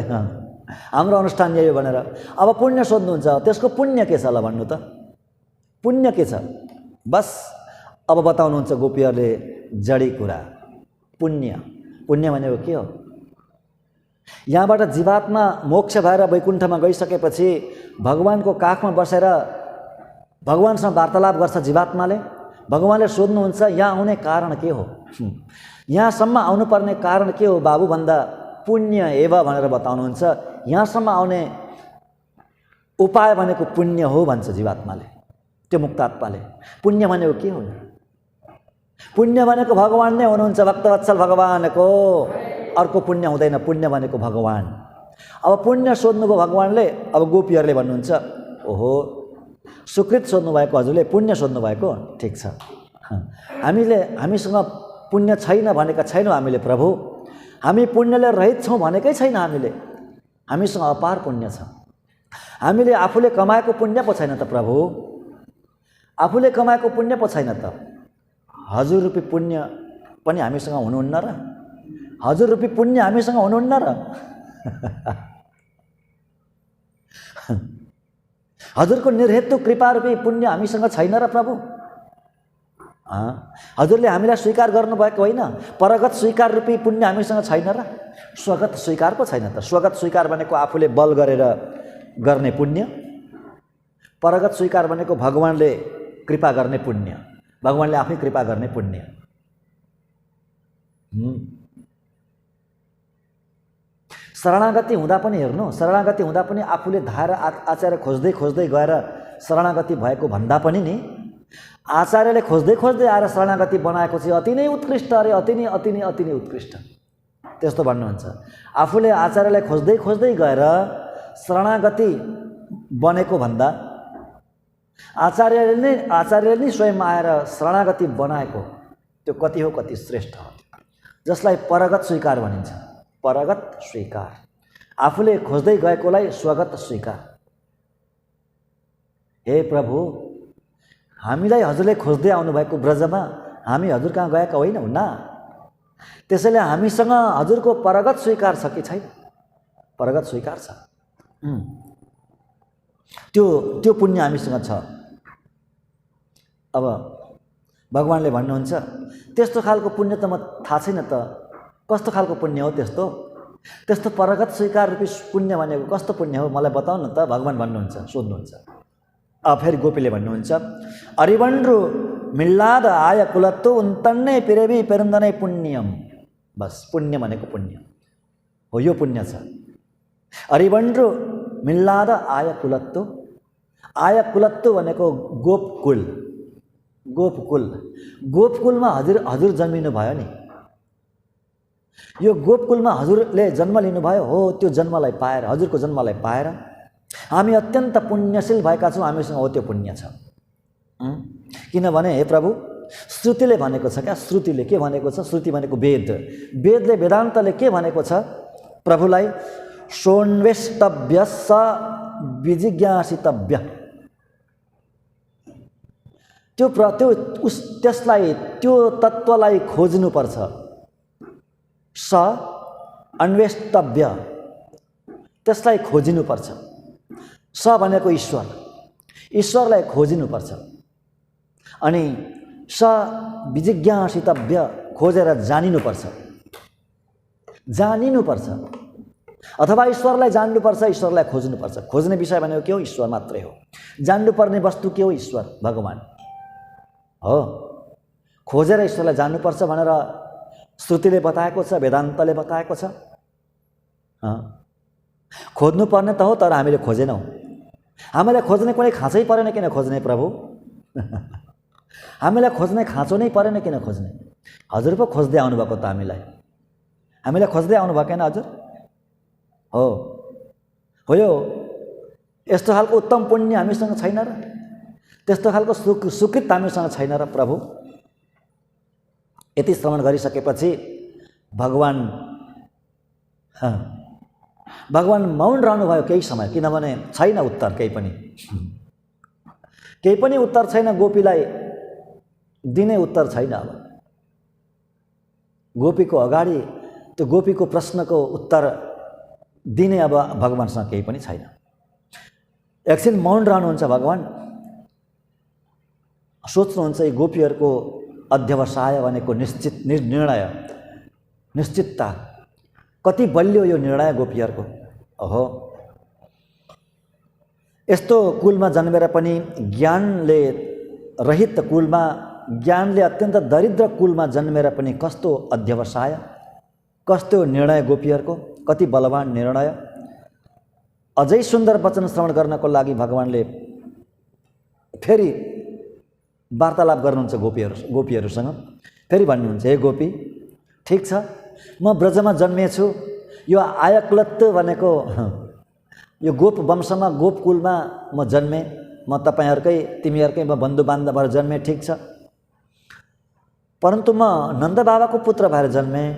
हाम्रो अनुष्ठान यही हो भनेर। अब पुण्य सोध्नुहुन्छ, त्यसको पुण्य के छ ल भन्नु त, पुण्य के छ? बस अब बताउनुहुन्छ गोपीहरूले जडी कुरा, पुण्य। पुण्य भनेको के हो? यहाँबाट जीवात्मा मोक्ष भएर वैकुण्ठमा गइसकेपछि भगवानको काखमा बसेर भगवानसँग वार्तालाप गर्छ जीवात्माले। भगवानले सोध्नुहुन्छ, यहाँ आउने कारण के हो, यहाँसम्म आउनुपर्ने कारण के हो बाबु भन्दा पुण्य एव भनेर बताउनुहुन्छ। यहाँसम्म आउने उपाय भनेको पुण्य हो भन्छ जीवात्माले, त्यो मुक्तात्माले। पुण्य भनेको के हो? पुण्य भनेको भगवान नै हुनुहुन्छ, भक्तवत्सल भगवानको, अर्को पुण्य हुँदैन। पुण्य भनेको भगवान। अब पुण्य सोध्नुभयो भगवानले, अब गोपीहरूले भन्नुहुन्छ, ओहो, सुकृत सोध्नुभएको हजुरले, पुण्य सोध्नुभएको, ठिक छ। हामीसँग पुण्य छैन भनेका छैनौँ हामीले प्रभु, हामी पुण्यले रहित छौँ भनेकै छैन हामीसँग अपार पुण्य छ। हामीले आफूले कमाएको पुण्य पो छैन त प्रभु, आफूले कमाएको पुण्य पो छैन त। हजुर रूपी पुण्य पनि हामीसँग हुनुहुन्न र? हजुर रूपी पुण्य हामीसँग हुनुहुन्न र? हजुरको निर्हेतु कृपा रूपी पुण्य हामीसँग छैन र प्रभु? हजुरले हामीलाई स्वीकार गर्नुभएको होइन, परगत स्वीकार रूपी पुण्य हामीसँग छैन र? स्वगत स्वीकार पो छैन त। स्वगत स्वीकार भनेको आफूले बल गरेर गर्ने पुण्य, परगत स्वीकार भनेको भगवानले कृपा गर्ने पुण्य, भगवानले आफै कृपा गर्ने पुण्य। शरणागति हुँदा पनि हेर्नु, शरणागति हुँदा पनि आफूले धाएर आचार्य खोज्दै खोज्दै गएर शरणागति भएको भन्दा पनि नि आचार्यले खोज्दै खोज्दै आएर शरणागति बनाएको चाहिँ अति नै उत्कृष्ट, अरे अति नै उत्कृष्ट, त्यस्तो भन्नुहुन्छ। आफूले आचार्यलाई खोज्दै खोज्दै गएर शरणागति बनेको भन्दा आचार्यले नै स्वयं आएर शरणागति बनाएको त्यो कति हो, कति श्रेष्ठ हो, जसलाई परगत स्वीकार भनिन्छ। परगत स्वीकार, आफूले खोज्दै गएकोलाई स्वगत स्वीकार। हे प्रभु, हामीलाई हजुरले खोज्दै आउनुभएको ब्रजमा हामी हजुर कहाँ गएका होइनौँ न, त्यसैले हामीसँग हजुरको परगत स्वीकार छ कि छैन? परगत स्वीकार छ। त्यो पुण्य हामीसँग छ। अब भगवानले भन्नुहुन्छ, त्यस्तो खालको पुण्य त म थाहा छैन त, कस्तो खालको पुण्य हो त्यस्तो परगत स्वीकार रूपी पुण्य भनेको कस्तो पुण्य हो मलाई बताउ न त? भगवान भन्नुहुन्छ, सोध्नुहुन्छ। अब फेरि गोपीले भन्नुहुन्छ, अरिवन्ड्रु मिल्लाद आय कुलत्तु उन्तन्ने पिरेवी पेरुन्दनै पुण्यम। बस पुण्य भनेको पुण्य हो, यो पुण्य छ। अरिवन्ड्रु मिल्लाद आय कुलत्तु, आय कुलत्तु भनेको गोपकुल, गोपकुलमा हजुर जन्मिनु भयो नि, यो गोपकुलमा हजुरले जन्म लिनुभयो हो। त्यो जन्मलाई पाएर, हजुरको जन्मलाई पाएर हामी अत्यन्त पुण्यशील भएका छौँ, हामीसँग हो त्यो पुण्य छ। किनभने हे प्रभु, श्रुतिले भनेको छ क्या, श्रुतिले के भनेको छ? श्रुति भनेको वेद, वेदले वेदान्तले के भनेको छ प्रभुलाई? सोन्वेष्टव्य स विजिज्ञासितव्य। त्यसलाई, त्यो तत्त्वलाई खोज्नुपर्छ। स अन्वेष्टव्य, त्यसलाई खोजिनुपर्छ। स भनेको ईश्वर, ईश्वरलाई खोजिनुपर्छ। अनि स विजिज्ञासितव्य, खोजेर जानिनुपर्छ, जानिनुपर्छ। अथवा ईश्वरलाई जान्नुपर्छ, ईश्वरलाई खोज्नुपर्छ। खोज्ने विषय भनेको के हो? ईश्वर मात्रै हो। जान्नुपर्ने वस्तु के हो? ईश्वर, भगवान् हो। खोजेर ईश्वरलाई जान्नुपर्छ भनेर श्रुतिले बताएको छ, वेदान्तले बताएको छ। खोज्नुपर्ने त हो, तर हामीले खोजेनौँ। हामीलाई खोज्ने कुनै खाँचै परेन, किन खोज्ने प्रभु? हामीलाई खोज्ने खाँचो नै परेन, किन खोज्ने? हजुर पो खोज्दै आउनुभएको त हामीलाई खोज्दै आउनु भएन हजुर? हो हो, यो यस्तो खालको उत्तम पुण्य हामीसँग छैन र? त्यस्तो खालको सुकृत हामीसँग छैन र प्रभु? यति श्रवण गरिसकेपछि भगवान मौन रहनुभयो केही समय, किनभने छैन उत्तर, केही पनि उत्तर छैन। गोपीलाई दिने उत्तर छैन। अब गोपीको अगाडि त्यो गोपीको प्रश्नको उत्तर दिने अब भगवानसँग केही पनि छैन। एकछिन मौन रहनुहुन्छ भगवान, सोच्नुहुन्छ यी गोपीहरूको अध्यवसाय भनेको निर्णय, निश्चितता कति बलियो यो निर्णय गोपीहरूको। ओहो, यस्तो कुलमा जन्मेर पनि, ज्ञानले रहित कुलमा, ज्ञानले अत्यन्त दरिद्र कुलमा जन्मेर पनि कस्तो अध्यवसाय, कस्तो निर्णय गोपीहरूको, कति बलवान निर्णय। अझै सुन्दर वचन श्रवण गर्नको लागि भगवानले फेरि वार्तालाप गर्नुहुन्छ गोपीहरूसँग। फेरि भन्नुहुन्छ, हे गोपी, ठिक छ, म ब्रजमा जन्मेछु। यो आयक्लत्त भनेको यो गोप वंशमा, गोप कुलमा म जन्मेँ। म तिमीहरूकै म बन्धु बान्धव भएर जन्मेँ, ठिक छ। परन्तु म नन्द बाबाको पुत्र भएर जन्मेँ,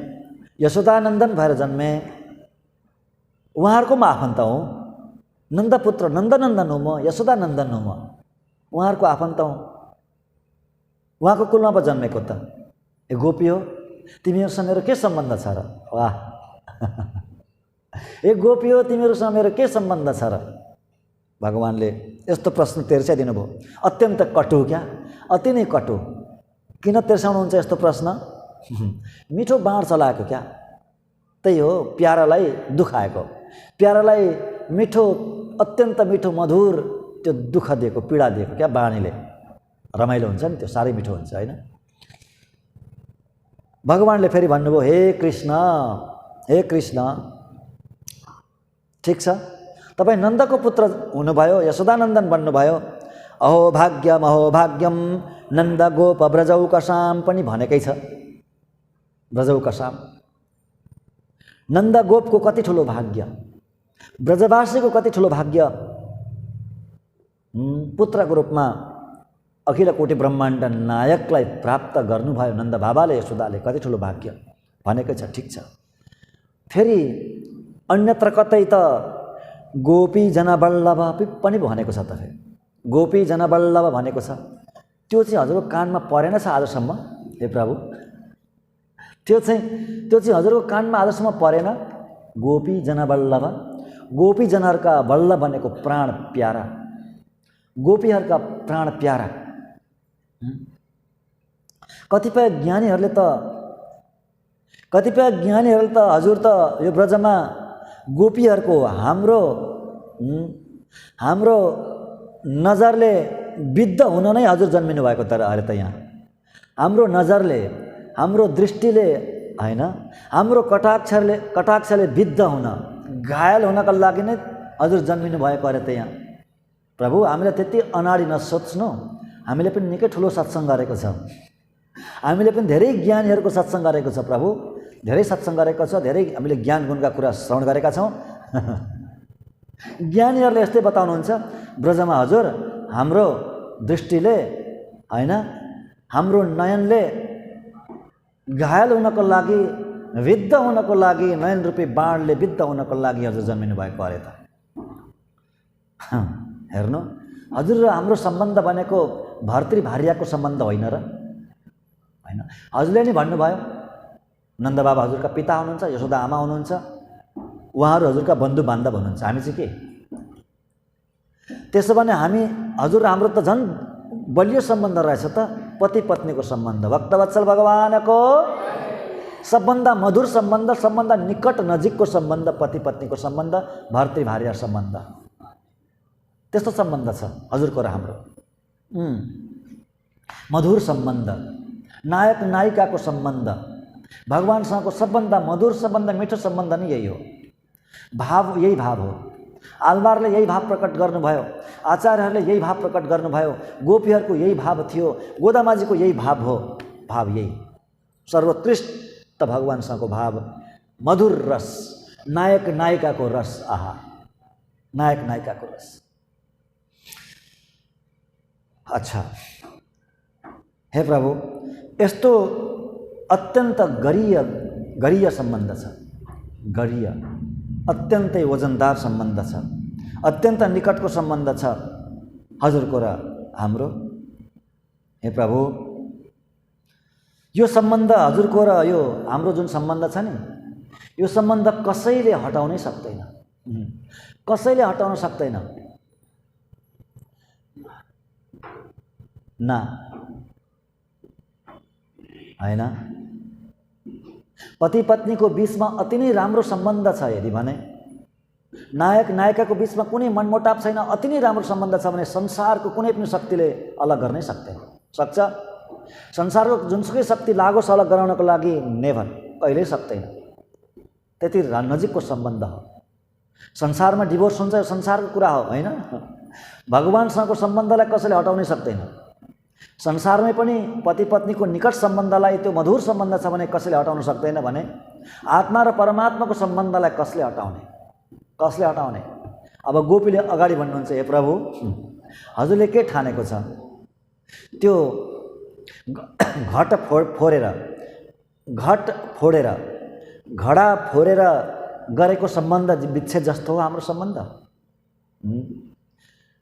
यशोदानन्दन भएर जन्मेँ। उहाँहरूको म आफन्त हुँ, नन्दपुत्र नन्दनन्दन हुँ म, यशोदानन्दन हुँ म, उहाँहरूको आफन्त हुँ। उहाँको कुलमा पो जन्मेको त। ए गोपी हो, तिमीहरूसँग मेरो के सम्बन्ध छ र? वाह ए गोपी हो, तिमीहरूसँग मेरो के सम्बन्ध छ र? भगवानले यस्तो प्रश्न तेर्स्याइदिनु भयो। अत्यन्त कटु, क्या अति नै कटु। किन तेर्स्याउनुहुन्छ यस्तो प्रश्न? मिठो बाँड चलाएको क्या, त्यही हो, प्यारालाई दुखाएको, प्यारालाई मिठो, अत्यन्त मिठो मधुर त्यो दुःख दिएको, पीडा दिएको क्या बाणीले। रमाइलो हुन्छ नि त्यो, साह्रै मिठो हुन्छ होइन? भगवानले फेरि भन्नुभयो, हे कृष्ण, हे कृष्ण, ठिक छ, तपाईँ नन्दको पुत्र हुनुभयो, यशोदानन्दन बन्नुभयो। अहो भाग्यम, अहो भाग्यम, नन्द गोप ब्रजौकसाम पनि भनेकै छ। ब्रजौकसाम, नन्द गोपको कति ठुलो भाग्य, ब्रजवासीको कति ठुलो भाग्य। पुत्रको रूपमा अखिल कोटि ब्रह्माण्ड नायकलाई प्राप्त गर्नुभयो नन्द बाबाले, यशोदाले, कति ठुलो भाग्य भनेकै छ। ठिक छ, फेरि अन्यत्र कतै त गोपी जनवल्लभ पनि भनेको छ त। फेरि गोपी जनवल्लभ भनेको छ, त्यो चाहिँ हजुरको कानमा परेन छ आजसम्म? हे प्रभु, त्यो चाहिँ हजुरको कानमा आजसम्म परेन? गोपी जनवल्लभ, गोपी जनहरूका वल्लभ भनेको प्राण प्यारा, गोपीहरूका प्राण प्यारा। कतिपय ज्ञानीहरूले त हजुर त यो ब्रजमा गोपीहरूको हाम्रो नजरले विद्ध हुन नै हजुर जन्मिनु भएको तर अरे त यहाँ हाम्रो नजरले, हाम्रो दृष्टिले होइन, हाम्रो कटाक्षले विद्ध हुन, घायल हुनका लागि नै हजुर जन्मिनु भएको अरे त यहाँ। प्रभु, हामीलाई त्यति अनाडी नसोच्नु, हामीले पनि निकै ठुलो सत्सङ्ग गरेको छ, हामीले पनि धेरै ज्ञानीहरूको सत्सङ्ग गरेको छ प्रभु, धेरै सत्सङ्ग गरेको छ, धेरै हामीले ज्ञान गुणका कुरा श्रवण गरेका छौँ। ज्ञानीहरूले यस्तै बताउनुहुन्छ, ब्रजमा हजुर हाम्रो दृष्टिले होइन, हाम्रो नयनले घायल हुनको लागि, विद्ध हुनको लागि, नयन रूपी बाणले विद्ध हुनको लागि हजुर जन्मिनु भएको अरे त। हेर्नु, हजुर र हाम्रो सम्बन्ध भनेको भर्तृ भार्याको सम्बन्ध होइन र? होइन, हजुरले नि भन्नुभयो नन्द बाबा हजुरका पिता हुनुहुन्छ, यशोदा आमा हुनुहुन्छ, उहाँहरू हजुरका बन्धु बान्धव हुनुहुन्छ, हामी चाहिँ के? त्यसो भने हामी हजुर हाम्रो त झन् बलियो सम्बन्ध रहेछ त पति पत्नीको सम्बन्ध। भक्तवत्सल भगवानको सबभन्दा मधुर सम्बन्ध, सबभन्दा निकट नजिकको सम्बन्ध पति पत्नीको सम्बन्ध, भर्तृ भार्या सम्बन्ध। त्यस्तो सम्बन्ध छ हजुरको र हाम्रो। मधुर सम्बन्ध, नायक नायिकाको सम्बन्ध, भगवानसँगको सबभन्दा मधुर, सबभन्दा मिठो सम्बन्ध नै यही हो। भाव यही भाव हो। आलवारले यही भाव प्रकट गर्नुभयो, आचार्यहरूले यही भाव प्रकट गर्नुभयो, गोपीहरूको यही भाव थियो, गोदामाजीको यही भाव हो। भाव यही सर्वोत्कृष्ट भगवानसँगको भाव, मधुर रस, नायक नायिकाको रस। आहा, नायक नायिकाको रस। अच्छा, हे प्रभु, यस्तो अत्यन्त गरीय सम्बन्ध छ। गरीय, अत्यन्तै वजनदार सम्बन्ध छ, अत्यन्त निकटको सम्बन्ध छ हजुरको र हाम्रो। हे प्रभु, यो सम्बन्ध हजुरको र यो हाम्रो जुन सम्बन्ध छ नि, यो सम्बन्ध कसैले हटाउनै सक्दैन, कसैले हटाउन सक्दैन। ना हैन, पति पत्नीको बीचमा अति नै राम्रो सम्बन्ध छ यदि भने, नायक नायिकाको बीचमा कुनै मनमुटाव छैन, अति नै राम्रो सम्बन्ध छ भने संसारको कुनै पनि शक्तिले अलग गर्नै सक्दैन। सक्छ? संसारको जुनसुकै शक्ति लागोस् अलग गराउनको लागि नेभर, कहिल्यै सक्दैन। त्यति नजिकको सम्बन्ध हो। संसारमा डिभोर्स हुन्छ, यो संसारको कुरा हो हैन। भगवानसँगको सम्बन्धलाई कसैले हटाउनै सक्दैन। संसारमै पनि पति पत्नीको निकट सम्बन्धलाई, त्यो मधुर सम्बन्ध छ भने कसैले हटाउन सक्दैन भने आत्मा र परमात्माको सम्बन्धलाई कसले हटाउने? कसले हटाउने? अब गोपीले अगाडि भन्नुहुन्छ, हे प्रभु, हजुरले के ठानेको छ? त्यो घट फोरेर, घडा फोरेर गरेको सम्बन्ध विच्छेद जस्तो हो हाम्रो सम्बन्ध।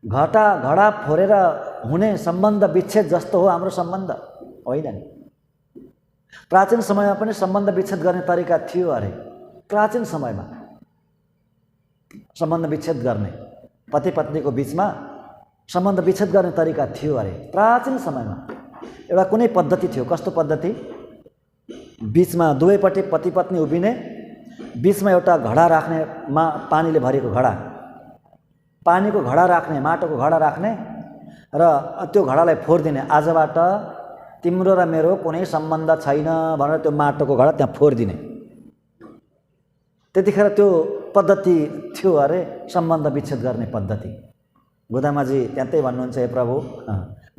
घडा फोरेर हुने सम्बन्ध विच्छेद जस्तो हो हाम्रो सम्बन्ध, होइन नि? प्राचीन समयमा पनि सम्बन्ध विच्छेद गर्ने तरिका थियो अरे। प्राचीन समयमा सम्बन्ध विच्छेद गर्ने, पति पत्नीको बीचमा सम्बन्ध विच्छेद गर्ने तरिका थियो अरे प्राचीन समयमा। एउटा कुनै पद्धति थियो। कस्तो पद्धति? बीचमा दुवैपट्टि पति पत्नी उभिने, बीचमा एउटा घडा राख्ने, पानीले भरेको घडा, पानीको घडा राख्ने, माटोको घडा राख्ने र त्यो घडालाई फोरिदिने। आजबाट तिम्रो र मेरो कुनै सम्बन्ध छैन भनेर त्यो माटोको घडा त्यहाँ फोरिदिने। त्यतिखेर त्यो पद्धति थियो अरे, सम्बन्ध विच्छेद गर्ने पद्धति। गोदामाजी त्यतै भन्नुहुन्छ, हे प्रभु,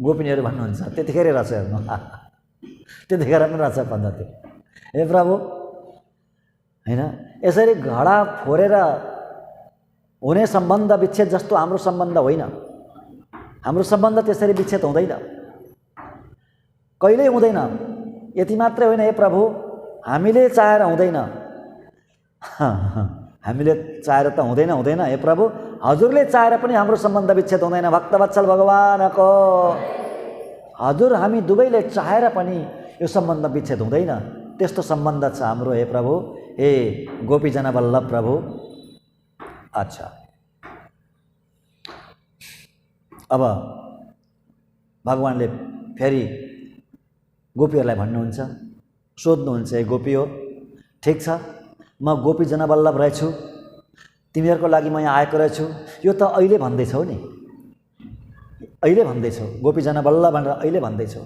गोपिनीहरू भन्नुहुन्छ, त्यतिखेर रहेछ हेर्नु, त्यतिखेर पनि रहेछ पद्धति। हे प्रभु, हैन, यसरी घडा फोरेर हुने सम्बन्ध विच्छेद जस्तो हाम्रो सम्बन्ध होइन। हाम्रो सम्बन्ध त्यसरी विच्छेद हुँदैन, कहिल्यै हुँदैन। यति मात्रै होइन हे प्रभु, हामीले चाहेर हुँदैन, हामीले चाहेर त हुँदैन हे प्रभु, हजुरले चाहेर पनि हाम्रो सम्बन्ध विच्छेद हुँदैन। भक्तवत्सल भगवानको, हजुर हामी दुवैले चाहेर पनि यो सम्बन्ध विच्छेद हुँदैन। त्यस्तो सम्बन्ध छ हाम्रो हे प्रभु, हे गोपीजन वल्लभ प्रभु। अच्छा, अब भगवानले फेरि गोपीहरूलाई भन्नुहुन्छ, सोध्नुहुन्छ, हे गोपी हो, ठिक छ, म गोपीजन वल्लभ रहेछु, तिमीहरूको लागि म यहाँ आएको रहेछु। यो त अहिले भन्दैछौ नि, अहिले भन्दैछौ, गोपीजन वल्लभ भनेर अहिले भन्दैछौ,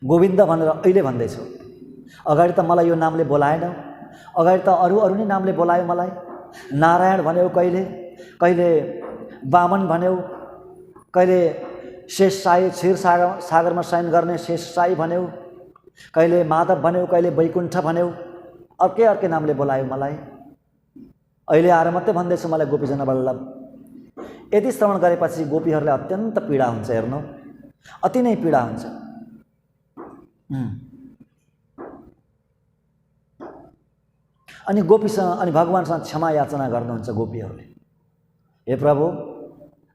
गोविन्द भनेर अहिले भन्दैछौ। अगाडि त मलाई यो नामले बोलाएन, अगाडि त अरू नै नामले बोलायो मलाई। नारायण भन्यौ, कहिले वामन भन्यौ, कहिले शेष साई, क्षीर सागरमा शयन गर्ने शेष साई भन्यौ, कहिले माधव भन्यौ, कहिले वैकुण्ठ भन्यौ, अर्कै नामले बोलायो मलाई। अहिले आएर मात्रै भन्दैछु मलाई गोपीजन वल्लभ। यति श्रवण गरेपछि गोपीहरूलाई अत्यन्त पीडा हुन्छ, हेर्नु, अति नै पीडा हुन्छ। अनि गोपीसँग, अनि भगवानसँग क्षमा याचना गर्नुहुन्छ गोपीहरूले, हे प्रभु,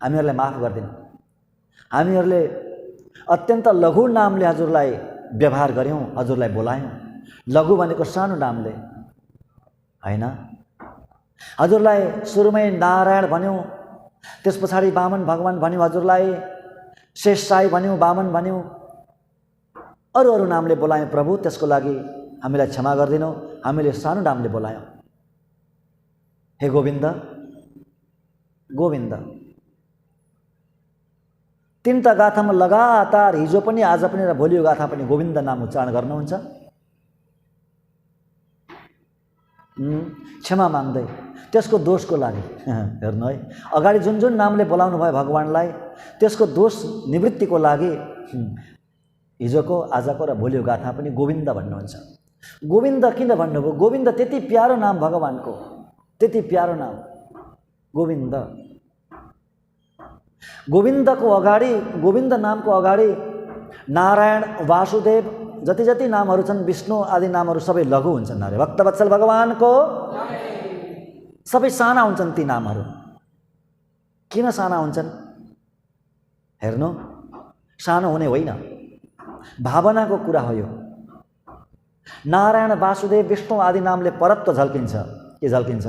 हामीहरूलाई माफ गरिदिनु, हामीहरूले अत्यन्त लघु नामले हजुरलाई व्यवहार गऱ्यौँ, हजुरलाई बोलायौँ। लघु भनेको सानो नामले हैन। हजुरलाई सुरुमै नारायण भन्यौँ, त्यस पछाडि वामन भगवान भन्यौँ, हजुरलाई शेष साई भन्यौँ, वामन भन्यौँ, अरू अरू नामले बोलायौँ प्रभु, त्यसको लागि हामीलाई क्षमा गरिदिनु। हामीले सानो नामले बोलायौँ। हे गोविन्द, गोविन्द। तीनटा गाथामा लगातार हिजो पनि, आज पनि र भोलिको गाथा पनि गोविन्द नाम उच्चारण गर्नुहुन्छ। क्षमा माग्दै त्यसको दोषको लागि हेर्नु है, अगाडि जुन जुन नामले बोलाउनु भयो भगवान्लाई, त्यसको दोष निवृत्तिको लागि हिजोको, आजको र भोलिको गाथा पनि गोविन्द भन्नुहुन्छ। गोविन्द किन भन्नुभयो? गोविन्द त्यति प्यारो नाम भगवानको, त्यति प्यारो नाम गोविन्द। गोविन्दको अगाडि, गोविन्द नामको अगाडि नारायण, वासुदेव, जति जति नामहरू छन्, विष्णु आदि नामहरू सबै लघु हुन्छन्। अरे भक्तवत्सल भगवानको सबै साना हुन्छन् ती नामहरू। किन साना हुन्छन्? हेर्नु, सानो हुने होइन, भावनाको कुरा हो यो। नारायण, वासुदेव, विष्णु आदि नामले परत्व झल्किन्छ। के झल्किन्छ?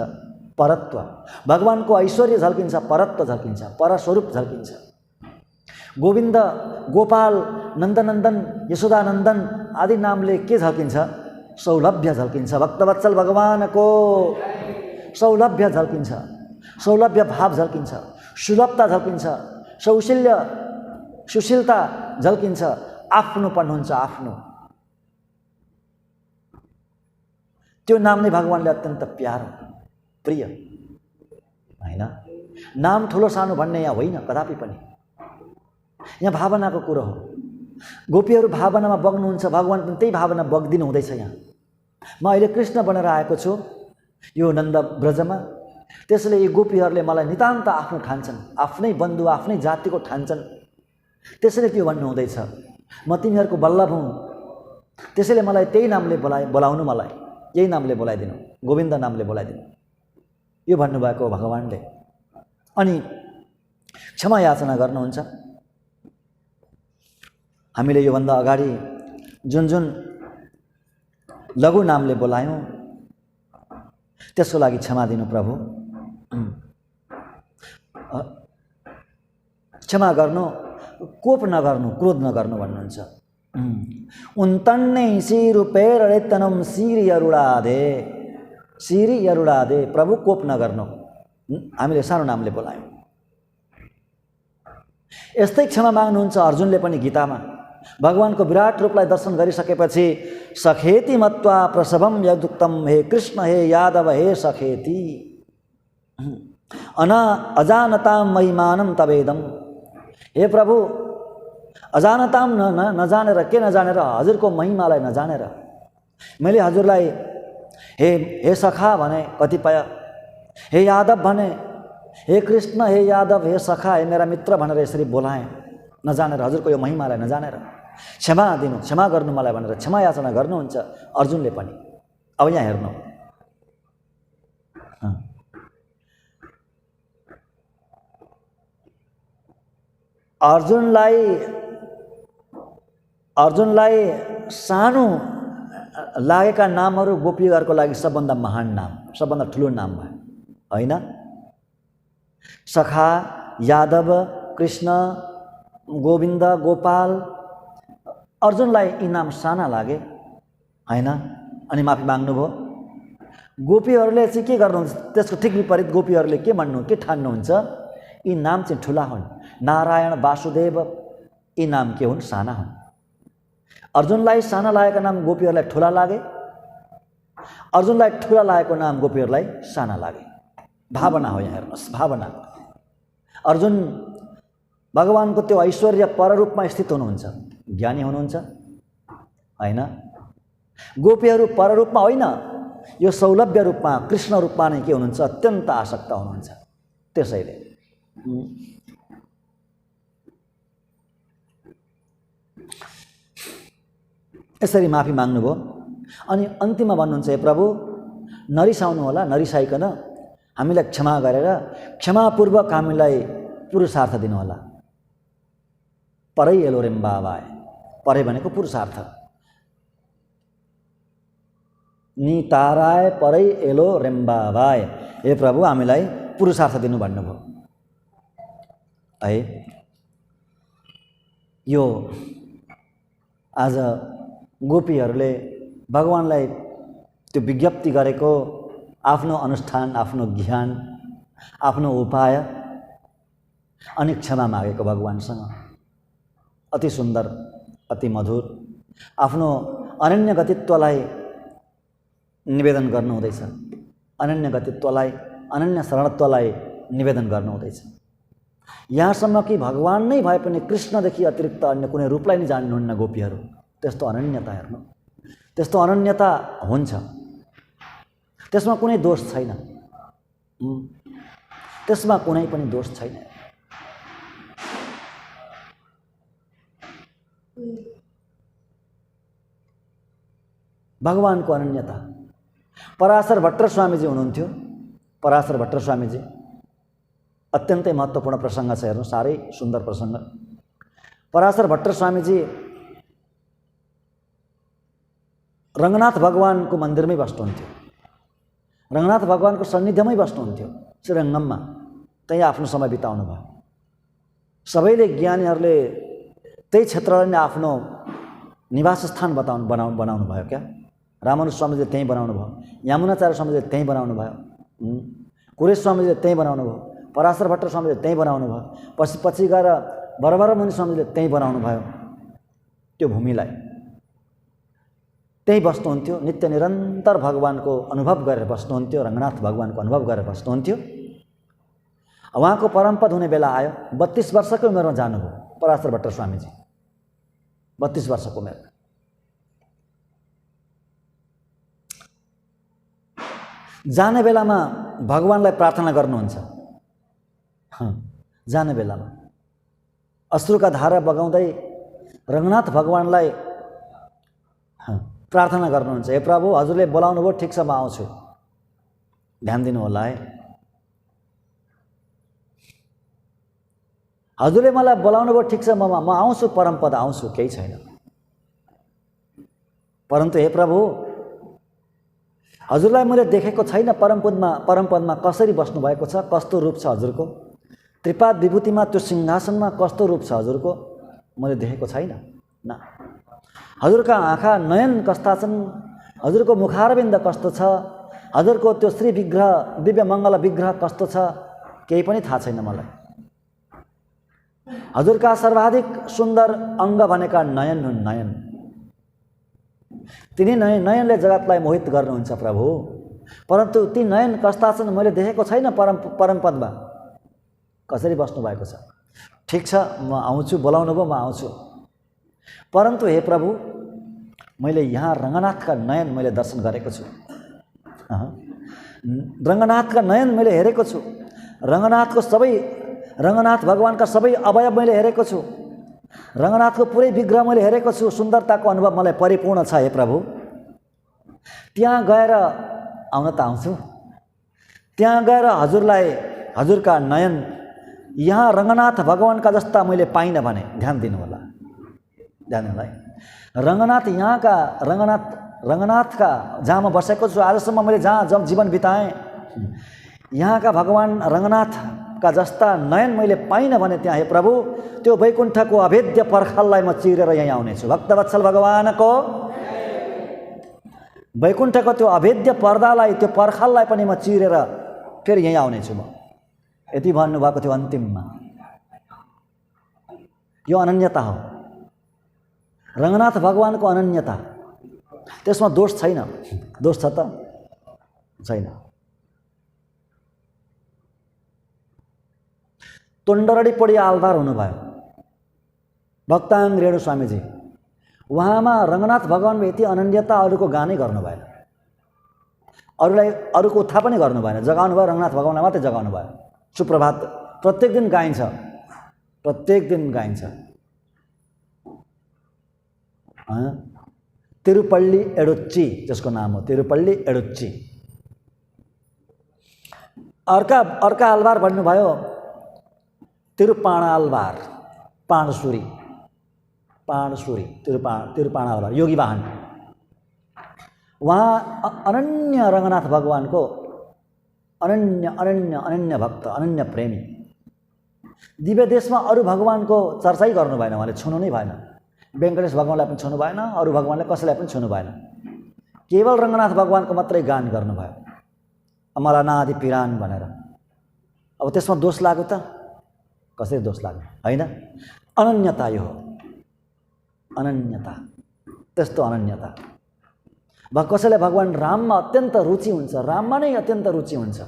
परत्व। भगवानको ऐश्वर्य झल्किन्छ, परत्व झल्किन्छ, परस्वरूप झल्किन्छ। गोविन्द, गोपाल, नन्दनन्दन, यशोदानन्दन आदि नामले के झल्किन्छ? सौलभ्य झल्किन्छ। भक्तवत्सल भगवानको सौलभ्य झल्किन्छ, सौलभ्य भाव झल्किन्छ, सुलभता झल्किन्छ, सौशील्य, सुशीलता झल्किन्छ, आफ्नोपन हुन्छ, आफ्नो। त्यो नाम नै भगवानले अत्यन्त प्यारो, प्रिय होइन। नाम ठुलो सानो भन्ने यहाँ होइन कदापि पनि, यहाँ भावनाको कुरो हो। गोपीहरू भावनामा बग्नुहुन्छ, भगवान पनि त्यही भावना बग्दिनु हुँदैछ। यहाँ म अहिले कृष्ण बनेर आएको छु यो नन्द ब्रजमा, त्यसैले यी गोपीहरूले मलाई नितान्त आफ्नो ठान्छन्, आफ्नै बन्धु, आफ्नै जातिको ठान्छन्। त्यसैले त्यो भन्नु हुँदैछ, म तिमीहरूको बल्लभ हुँ, त्यसैले मलाई त्यही नामले बोलाउनु, मलाई यही नामले बोलाइदिनु, गोविन्द नामले बोलाइदिनु, यो भन्नुभएको भगवानले। अनि क्षमा याचना गर्नुहुन्छ। हामीले योभन्दा अगाडि जुन जुन लघु नामले बोलायौँ त्यसको लागि क्षमा दिनु प्रभु। क्षमा गर्नु, कोप नगर्नु, क्रोध नगर्नु भन्नुहुन्छ। उन्तन्नै सिरुपेरतनम सिरी अरुडादे, सिरी अरुडादे। प्रभु कोप नगर्नु, हामीले सानो नामले बोलायौँ। यस्तै क्षमा माग्नुहुन्छ अर्जुनले पनि गीतामा। भगवानको विराट रूपलाई दर्शन गरिसकेपछि सखेति मत्वा प्रसवम यदुक्तम, हे कृष्ण, हे यादव, हे सखेति अजानताम महिमानम तवेदम। हे प्रभु, अजानताम नजानेर, के नजानेर? हजुरको महिमालाई नजानेर मैले हजुरलाई हे सखा भने कतिपय, हे यादव भने, हे कृष्ण, हे यादव, हे सखा, हे मेरा मित्र भनेर यसरी बोलाएँ, नजानेर, हजुरको यो महिमालाई नजानेर। क्षमा दिनु, क्षमा गर्नु मलाई भनेर क्षमा याचना गर्नुहुन्छ अर्जुनले पनि। अब यहाँ हेर्नु, अर्जुनलाई सानो लागेका नामहरू गोपीहरूको लागि सबभन्दा महान नाम, सबभन्दा ठुलो नाम भयो होइन? सखा, यादव, कृष्ण, गोविन्द, गोपाल, अर्जुनलाई यी नाम साना लागे होइन? अनि माफी माग्नुभयो। गोपीहरूले चाहिँ के गर्नुहुन्छ? त्यसको ठिक विपरीत गोपीहरूले के भन्नु, के ठान्नुहुन्छ? यी नाम चाहिँ ठुला हुन्। नारायण, वासुदेव, यी नाम के हुन्? साना हुन्। अर्जुनलाई साना लागेका नाम गोपीहरूलाई ठुला लागे, अर्जुनलाई ठुला लागेको नाम गोपीहरूलाई साना लागे। भावना हो यहाँ, हेर्नुहोस्, भावना। अर्जुन भगवानको त्यो ऐश्वर्य पररूपमा स्थित हुनुहुन्छ, ज्ञानी हुनुहुन्छ होइन? गोपीहरू पररूपमा होइन, यो सौलभ्य रूपमा, कृष्ण रूपमा नै के हुनुहुन्छ? अत्यन्त आसक्त हुनुहुन्छ। त्यसैले यसरी माफी माग्नुभयो। अनि अन्तिममा भन्नुहुन्छ, हे प्रभु, नरिसाउनु होला, नरिसाइकन हामीलाई क्षमा गरेर क्षमापूर्वक हामीलाई पुरुषार्थ दिनुहोला। परै एलो रेम्बावाय, परै भनेको पुरुषार्थ। नि ताराय परै एलो रेम्बावाय, हे प्रभु हामीलाई पुरुषार्थ दिनु भन्नुभयो है। यो आज गोपीहरूले भगवानलाई त्यो विज्ञप्ति गरेको आफ्नो अनुष्ठान, आफ्नो ज्ञान, आफ्नो उपाय अनि क्षमा मागेको भगवानसँग अति सुन्दर, अति मधुर आफ्नो अनन्य गतित्वलाई निवेदन गर्नुहुँदैछ, अनन्य गतित्वलाई, अनन्य शरणत्वलाई निवेदन गर्नुहुँदैछ। यहाँसम्म कि भगवान नै भए पनि कृष्णदेखि अतिरिक्त अन्य कुनै रूपलाई नै जान्नुहुन्न गोपीहरू। त्यस्तो अनन्यता हेर्नु, त्यस्तो अनन्यता हुन्छ, त्यसमा कुनै दोष छैन, त्यसमा कुनै पनि दोष छैन। भगवानको अनन्यता। पराशर भट्टर स्वामीजी हुनुहुन्थ्यो। पराशर भट्टर स्वामीजी अत्यन्तै महत्त्वपूर्ण प्रसङ्ग छ, हेर्नु, साह्रै सुन्दर प्रसङ्ग। पराशर भट्टर स्वामीजी रङ्गनाथ भगवानको मन्दिरमै बस्नुहुन्थ्यो, रङ्गनाथ भगवानको सन्निध्यमै बस्नुहुन्थ्यो, श्रीरङ्गममा। त्यही आफ्नो समय बिताउनु भयो। सबैले ज्ञानीहरूले त्यही क्षेत्रलाई नै आफ्नो निवास स्थान बनाउनु भयो क्या। रामानुज स्वामीले त्यहीँ बनाउनु भयो, यमुनाचार्य स्वामीले त्यहीँ बनाउनु भयो, कुरेश स्वामीले त्यहीँ बनाउनु भयो, पराशर भट्टर स्वामीले त्यहीँ बनाउनु भयो, पछि गएर बरबर मुनि स्वामीले त्यहीँ बनाउनु भयो। त्यो भूमिलाई त्यहीँ बस्नुहुन्थ्यो, नित्य निरन्तर भगवानको अनुभव गरेर बस्नुहुन्थ्यो, रङ्गनाथ भगवानको अनुभव गरेर बस्नुहुन्थ्यो। उहाँको परमपद हुने बेला आयो। 32 वर्षकै उमेरमा जानुभयो पराशर भट्टर स्वामीजी, 32 वर्षको उमेरमा। जाने बेलामा भगवानलाई प्रार्थना गर्नुहुन्छ, जाने बेलामा अश्रुका धारा बगाउँदै रङ्गनाथ भगवानलाई प्रार्थना गर्नुहुन्छ, हे प्रभु, हजुरले बोलाउनु भयो, ठिक छ, म आउँछु, ध्यान दिनु होला है। हजुरले मलाई बोलाउनु भयो, ठिक छ, म आउँछु, परमपद आउँछु, केही छैन। परन्तु हे प्रभु, हजुरलाई मैले देखेको छैन परमपदमा कसरी बस्नुभएको छ, कस्तो रूप छ हजुरको, त्रिपाद विभूतिमा त्यो सिंहासनमा कस्तो रूप छ हजुरको, मैले देखेको छैन न। हजुरका आँखा नयन कस्ता छन्, हजुरको मुखारविन्द कस्तो छ, हजुरको त्यो श्री विग्रह, दिव्य मङ्गल विग्रह कस्तो छ, केही पनि थाहा छैन मलाई। हजुरका सर्वाधिक सुन्दर अङ्ग भनेका नयन हुन्, नयन। तिनी नयनले जगतलाई मोहित गर्नुहुन्छ प्रभु, परन्तु ती नयन कस्ता छन् मैले देखेको छैन परमपदमा, कसरी बस्नु भएको छ। ठिक छ, म आउँछु, बोलाउनु भयो, म आउँछु। परन्तु हे प्रभु, मैले यहाँ रङ्गनाथका नयन मैले दर्शन गरेको छु, रङ्गनाथका नयन मैले हेरेको छु, रङ्गनाथ भगवानका सबै अवयव मैले हेरेको छु, रङ्गनाथको पुरै विग्रह मैले हेरेको छु, सुन्दरताको अनुभव मलाई परिपूर्ण छ हे प्रभु। त्यहाँ गएर आउन त आउँछु, त्यहाँ गएर हजुरलाई, हजुरका नयन यहाँ रङ्गनाथ भगवानका जस्ता मैले पाइनँ भने ध्यान दिनु होला, ध्यान होला है। रङ्गनाथ यहाँका रङ्गनाथका जहाँ म बसेको छु आजसम्म मैले जब जीवन बिताएँ, यहाँका भगवान रङ्गनाथका जस्ता नयन मैले पाइनँ भने त्यहाँ हे प्रभु त्यो वैकुण्ठको अभेद्य पर्खाललाई म चिरेर यहीँ आउनेछु। भक्तवत्सल भगवानको वैकुण्ठको त्यो अभेद्य पर्दालाई, त्यो पर्खाललाई पनि म चिरेर फेरि यहीँ आउनेछु म, यति भन्नुभएको थियो अन्तिममा। यो अनन्यता हो, रङ्गनाथ भगवानको अनन्यता। त्यसमा दोष छैन, दोष छ त छैन। तोण्डरडी पोडी आलवार हुनुभयो भक्ताङ रेणु स्वामीजी, उहाँमा रङ्गनाथ भगवानको यति अनन्यता, अरूको गानै गर्नु भएन, अरूलाई अरूको उत्था पनि गर्नु भएन, जगाउनु भयो रङ्गनाथ भगवानलाई मात्रै जगाउनु भयो। सुप्रभात प्रत्येक दिन गाइन्छ, प्रत्येक दिन गाइन्छ। तिरुपल्ली एडुच्ची जसको नाम हो, तिरुपल्ली एडुच्ची। अर्का आलवार भन्नुभयो तिरुपाणालवार, पाणसुरी, तिरुपाणालवार, योगी वाहन। उहाँ अनन्य रङ्गनाथ भगवानको अनन्य भक्त, अनन्य प्रेमी। दिव्य देशमा अरू भगवानको चर्चै गर्नु भएन, उहाँले छुनु नै भएन। वेङ्कटेश भगवानलाई पनि छुनु भएन, अरू भगवानलाई कसैलाई पनि छुनु भएन। केवल रङ्गनाथ भगवानको मात्रै गान गर्नुभयो, अमलानादि पिरान भनेर। अब त्यसमा दोष लाग्यो त? कसरी दोष लाग्यो? होइन, अनन्यता यो हो, अनन्यता। त्यस्तो अनन्यता। कसैलाई भगवान राममा अत्यन्त रुचि हुन्छ, राममा नै अत्यन्त रुचि हुन्छ,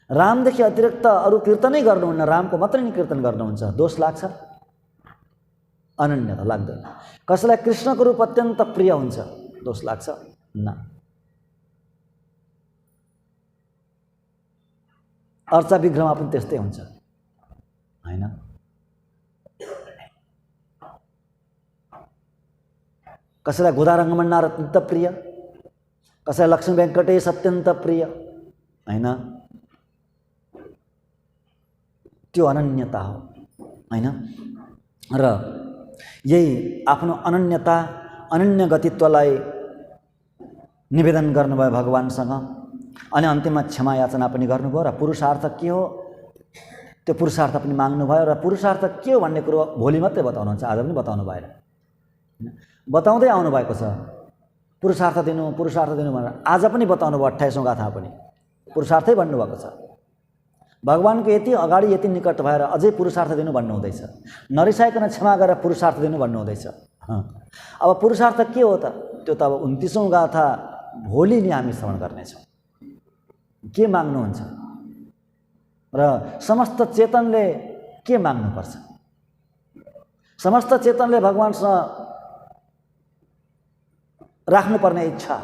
रामदेखि अतिरिक्त अरू कीर्तनै गर्नुहुन्न, रामको मात्रै नै कीर्तन गर्नुहुन्छ, दोष लाग्छ? अनन्यता लाग्दैन। कसैलाई कृष्णको रूप अत्यन्त प्रिय हुन्छ, दोष लाग्छ? न। अर्चा विग्रहमा पनि त्यस्तै हुन्छ, होइन? कसैलाई गोदारङ्गमण्डार अत्यन्त प्रिय, कसैलाई लक्ष्मी वेङ्कटेश अत्यन्त प्रिय, होइन? त्यो अनन्यता हो, होइन? र यही आफ्नो अनन्यता, अनन्य गतित्वलाई निवेदन गर्नुभयो भगवानसँग। अनि अन्तिममा क्षमा याचना पनि गर्नुभयो। र पुरुषार्थ के हो त्यो पुरुषार्थ पनि माग्नुभयो। र पुरुषार्थ के हो भन्ने कुरो भोलि मात्रै बताउनुहुन्छ, आज पनि बताउनु भएन, बताउँदै आउनु भएको छ। पुरुषार्थ दिनु, पुरुषार्थ दिनु भनेर आज पनि बताउनु भयो। 28औं गाथामा पनि पुरुषार्थै भन्नुभएको छ। भगवानको यति अगाडि, यति निकट भएर अझै पुरुषार्थ दिनु भन्नुहुँदैछ। नरिसाइकन क्षमा गरेर पुरुषार्थ दिनु भन्नुहुँदैछ। अब पुरुषार्थ के हो त? त्यो त अब 29औं गाथा भोलि नै हामी श्रवण गर्नेछौँ। के माग्नुहुन्छ र समस्त चेतनले के माग्नुपर्छ? समस्त चेतनले भगवानसँग राख्नुपर्ने इच्छा,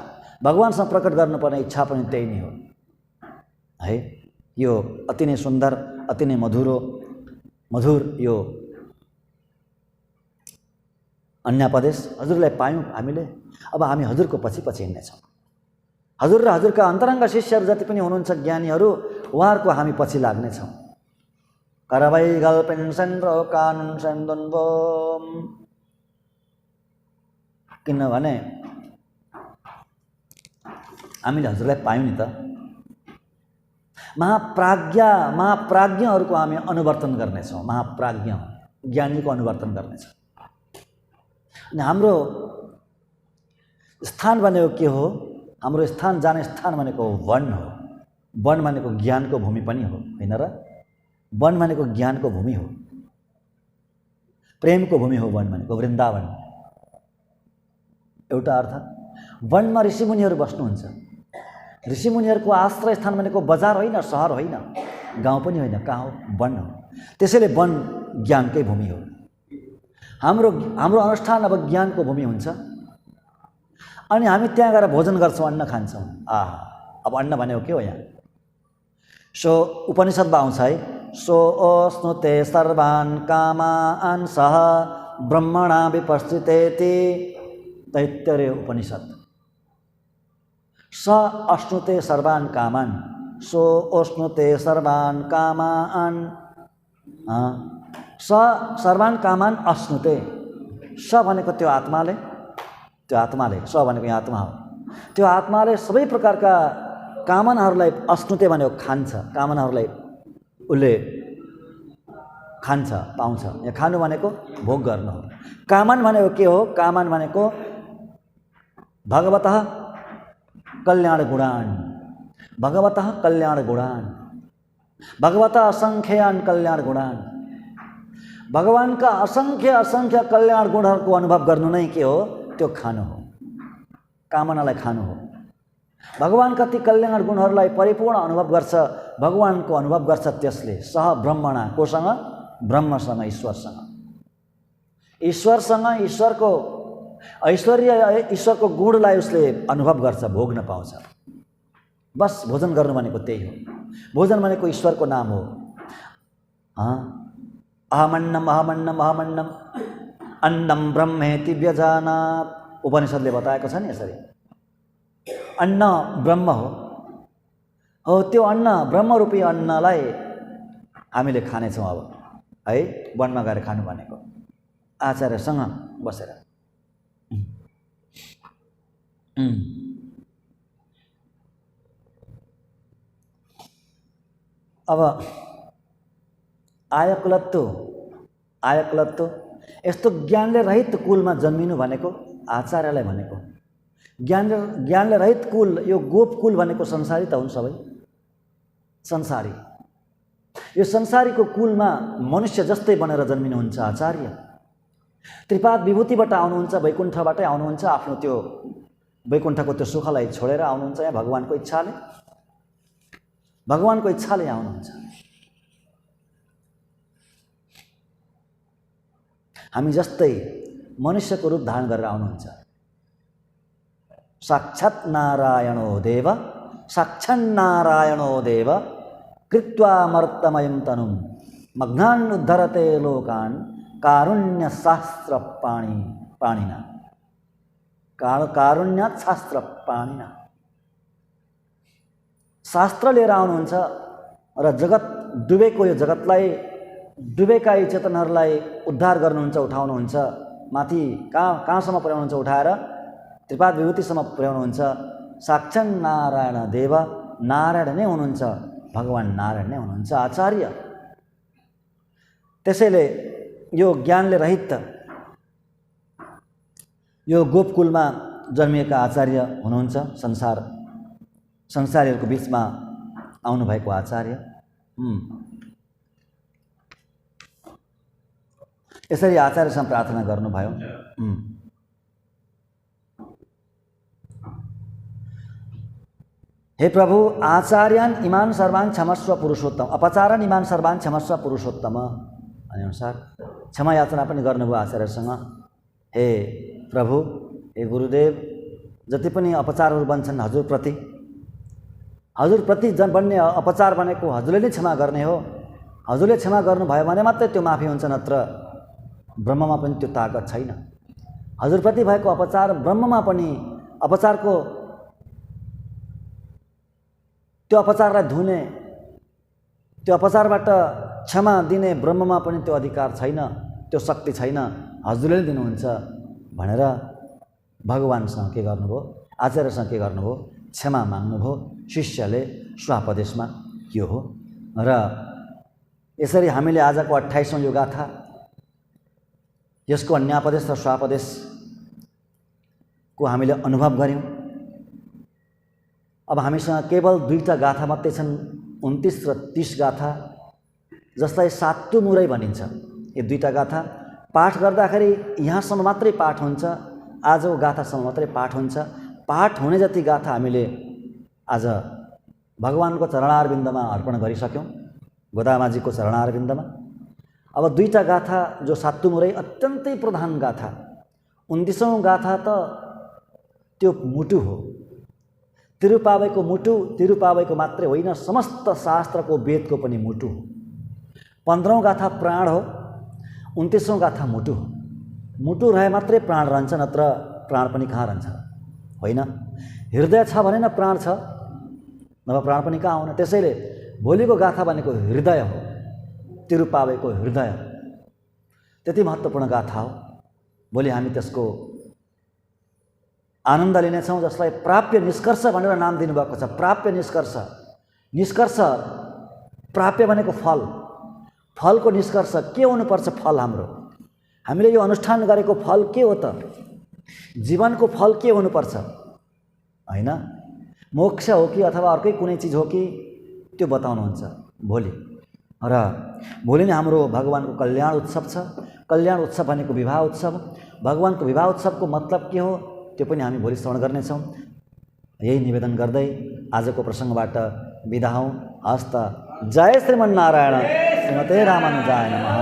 भगवानसँग प्रकट गर्नुपर्ने इच्छा पनि त्यही नै हो, है? यो अति नै सुन्दर, अति नै मधुर यो अन्यापदेश हजुरलाई पायौँ हामीले। अब हामी हजुरको पछि पछि हिँड्नेछौँ। हजुर र हजुरका अन्तरङ्ग शिष्यहरू जति पनि हुनुहुन्छ ज्ञानीहरू, उहाँहरूको हामी पछि लाग्नेछौँ। करवैगल पेन्सन र कानुन सेन्दुन्बोम, किनभने हामीले हजुरलाई पायौँ नि त। महाप्राज्ञहरूको हामी अनुवर्तन गर्नेछौँ, महाप्राज्ञ ज्ञानीको अनुवर्तन गर्नेछौँ। अनि हाम्रो स्थान भनेको के हो? हाम्रो स्थान जाने स्थान भनेको वन हो। वन भनेको ज्ञानको भूमि पनि हो, होइन र? वन भनेको ज्ञानको भूमि हो, प्रेमको भूमि हो वन भनेको, वृन्दावन। एउटा अर्थ वनमा ऋषिमुनिहरू बस्नुहुन्छ। ऋषिमुनिहरूको आश्रय स्थान भनेको बजार होइन, सहर होइन, गाउँ पनि होइन, कहाँ हो? वन हो। त्यसैले वन ज्ञानकै भूमि हो। हाम्रो अनुष्ठान अब ज्ञानको भूमि हुन्छ। अनि हामी त्यहाँ गएर भोजन गर्छौँ, अन्न खान्छौँ। अब अन्न भनेको के हो यहाँ? सो उपनिषदमा आउँछ है, सो अश्नुते सर्वान् कामान् सह ब्रह्मणा विपश्चितेति, तैत्तरीय उपनिषद। स अश्नुते सर्वान् कामान्, सो अश्नुते सर्वान् कामान्, स सर्वान् कामान् अश्नुते। स भनेको त्यो आत्माले, स भनेको यहाँ आत्मा हो। त्यो आत्माले सबै प्रकारका कामनाहरूलाई, अश्नुते भनेको खान्छ, कामनाहरूलाई उसले खान्छ, पाउँछ। यहाँ खानु भनेको भोग गर्नु हो। कामन भनेको के हो? कामन भनेको भगवतः कल्याण गुणान, भगवतः कल्याण गुणान, भगवतः असङ्ख्यान कल्याण गुणान। भगवानका असङ्ख्य कल्याण गुणहरूको अनुभव गर्नु नै के हो? त्यो खानु हो, कामनालाई खानु हो। भगवानका ती कल्याण गुणहरूलाई परिपूर्ण अनुभव गर्छ, भगवानको अनुभव गर्छ त्यसले। सह ब्रह्मणा, कोसँग? ब्रह्मसँग, ईश्वरसँग। ईश्वरसँग, ईश्वरको ऐश्वर्य, ईश्वरको गुणलाई उसले अनुभव गर्छ, भोग्न पाउँछ। बस भोजन गर्नु भनेको त्यही हो। भोजन भनेको ईश्वरको नाम हो। अहमन्नम अहमन्नम अहमन्नम अन्नम ब्रह्मेति व्यजानात्, उपनिषदले बताएको छ नि यसरी। अन्न ब्रह्म हो, त्यो अन्न, ब्रह्मरूपी अन्नलाई हामीले खानेछौँ अब, है? वनमा गएर खानु भनेको आचार्यसँग बसेर। अब आयकुलत्तो यस्तो ज्ञानले रहित कुलमा जन्मिनु भनेको आचार्यलाई भनेको। ज्ञानले रहित कुल, यो गोप कुल भनेको संसारी त हुन् सबै, संसारी। यो संसारीको कुलमा मनुष्य जस्तै बनेर जन्मिनुहुन्छ आचार्य। त्रिपाद विभूतिबाट आउनुहुन्छ, वैकुण्ठबाटै आउनुहुन्छ, आफ्नो त्यो वैकुण्ठको त्यो सुखलाई छोडेर आउनुहुन्छ यहाँ भगवानको इच्छाले आउनुहुन्छ। हामी जस्तै मनुष्यको रूप धारण गरेर आउनुहुन्छ। साक्षात् नारायणो देव कृत्वा मर्तमयं तनुं मग्नान् उद्धरते लोकान् कारुण्य शास्त्र पाणिना। कारुण्यात् शास्त्र पाणिना। शास्त्र लिएर आउनुहुन्छ र जगत डुबेको यो जगतलाई, डुबेका यी चेतनहरूलाई उद्धार गर्नुहुन्छ, उठाउनुहुन्छ, माथि कहाँसम्म पुर्याउनुहुन्छ, उठाएर त्रिपाद विभूतिसम्म पुर्याउनुहुन्छ। साक्षात् नारायण देव, नारायण नै हुनुहुन्छ, भगवान् नारायण नै हुनुहुन्छ आचार्य। त्यसैले यो ज्ञानले रहित यो गोपकुलमा जन्मिएका आचार्य हुनुहुन्छ, संसारीहरूको बिचमा आउनुभएको आचार्य। यसरी आचार्यसँग प्रार्थना गर्नुभयो। हे प्रभु, आचार्यान् इमान् सर्वान् क्षमस्व पुरुषोत्तम, अपचारान् इमान् सर्वान् क्षमस्व पुरुषोत्तम अनुसार क्षमा याचना पनि गर्नुभयो आचार्यसँग। हे प्रभु, हे गुरुदेव, जति पनि अपचारहरू बन्छन् हजुरप्रति बन्ने अपचार भनेको हजुरले नै क्षमा गर्ने हो। हजुरले क्षमा गर्नुभयो भने मात्रै त्यो माफी हुन्छ, नत्र ब्रह्ममा पनि त्यो ताकत छैन। हजुरप्रति भएको अपचार ब्रह्ममा पनि अपचारको त्यो अपचारलाई धुने, त्यो अपचारबाट क्षमा दिने ब्रह्ममा पनि त्यो अधिकार छैन, त्यो शक्ति छैन, हजुरले नै दिनुहुन्छ भनेर भगवानसँग के गर्नुभयो, आचार्यसँग के गर्नुभयो, क्षमा माग्नुभयो। शिष्यले स्वापदेशमा यो हो। र यसरी हामीले आजको 28औं यो गाथा, यसको अन्यापदेश र स्वापदेशको हामीले अनुभव गऱ्यौँ। अब हामीसँग केवल 2टा गाथा मात्रै छन्, 29 र 30 गाथा, जसलाई सातु मुरै भनिन्छ। यो 2टा गाथा पाठ गर्दाखेरि यहाँसम्म मात्रै पाठ हुन्छ, आजको गाथासम्म मात्रै पाठ हुन्छ। पाठ हुने जति गाथा हामीले आज भगवानको चरणारविन्दमा अर्पण गरिसक्यौँ, गोदामाजीको चरणारविन्दमा। अब 2टा गाथा जो सातु मुरै अत्यन्तै प्रधान गाथा, 29औं गाथा त त्यो मुटु हो, तिरुपावैको मुटु, तिरुपावैको मात्रै होइन, समस्त शास्त्रको वेदको पनि मुटु हो। 15औं गाथा प्राण हो, 29औं गाथा मुटु हो। मुटु रहे मात्रै प्राण रहन्छ, नत्र प्राण पनि कहाँ रहन्छ, होइन। हृदय छ भने न प्राण छ, नभए प्राण पनि कहाँ आउन। त्यसैले भोलिको गाथा भनेको हृदय हो, तिरुपावैको हृदय त्यति महत्त्वपूर्ण गाथा हो। भोलि हामी त्यसको आनन्द लिनेछौँ, जसलाई प्राप्य निष्कर्ष भनेर नाम दिनुभएको छ। प्राप्य निष्कर्ष प्राप्य भनेको फल, फलको निष्कर्ष के हुनुपर्छ? फल हाम्रो, हामीले यो अनुष्ठान गरेको फल के हो त? जीवनको फल के हुनुपर्छ, होइन? मोक्ष हो कि अथवा अर्कै कुनै चिज हो कि, त्यो बताउनुहुन्छ भोलि। र भोलि नै हाम्रो भगवानको कल्याण उत्सव छ। कल्याण उत्सव भनेको विवाह उत्सव। भगवानको विवाह उत्सवको मतलब के हो त्यो पनि हामी भोलि श्रवण गर्नेछौँ। यही निवेदन गर्दै आजको प्रसङ्गबाट बिदा हौँ। हस्त। जय श्रीमन्नारायण। श्रीमते रामानुजाय नमः।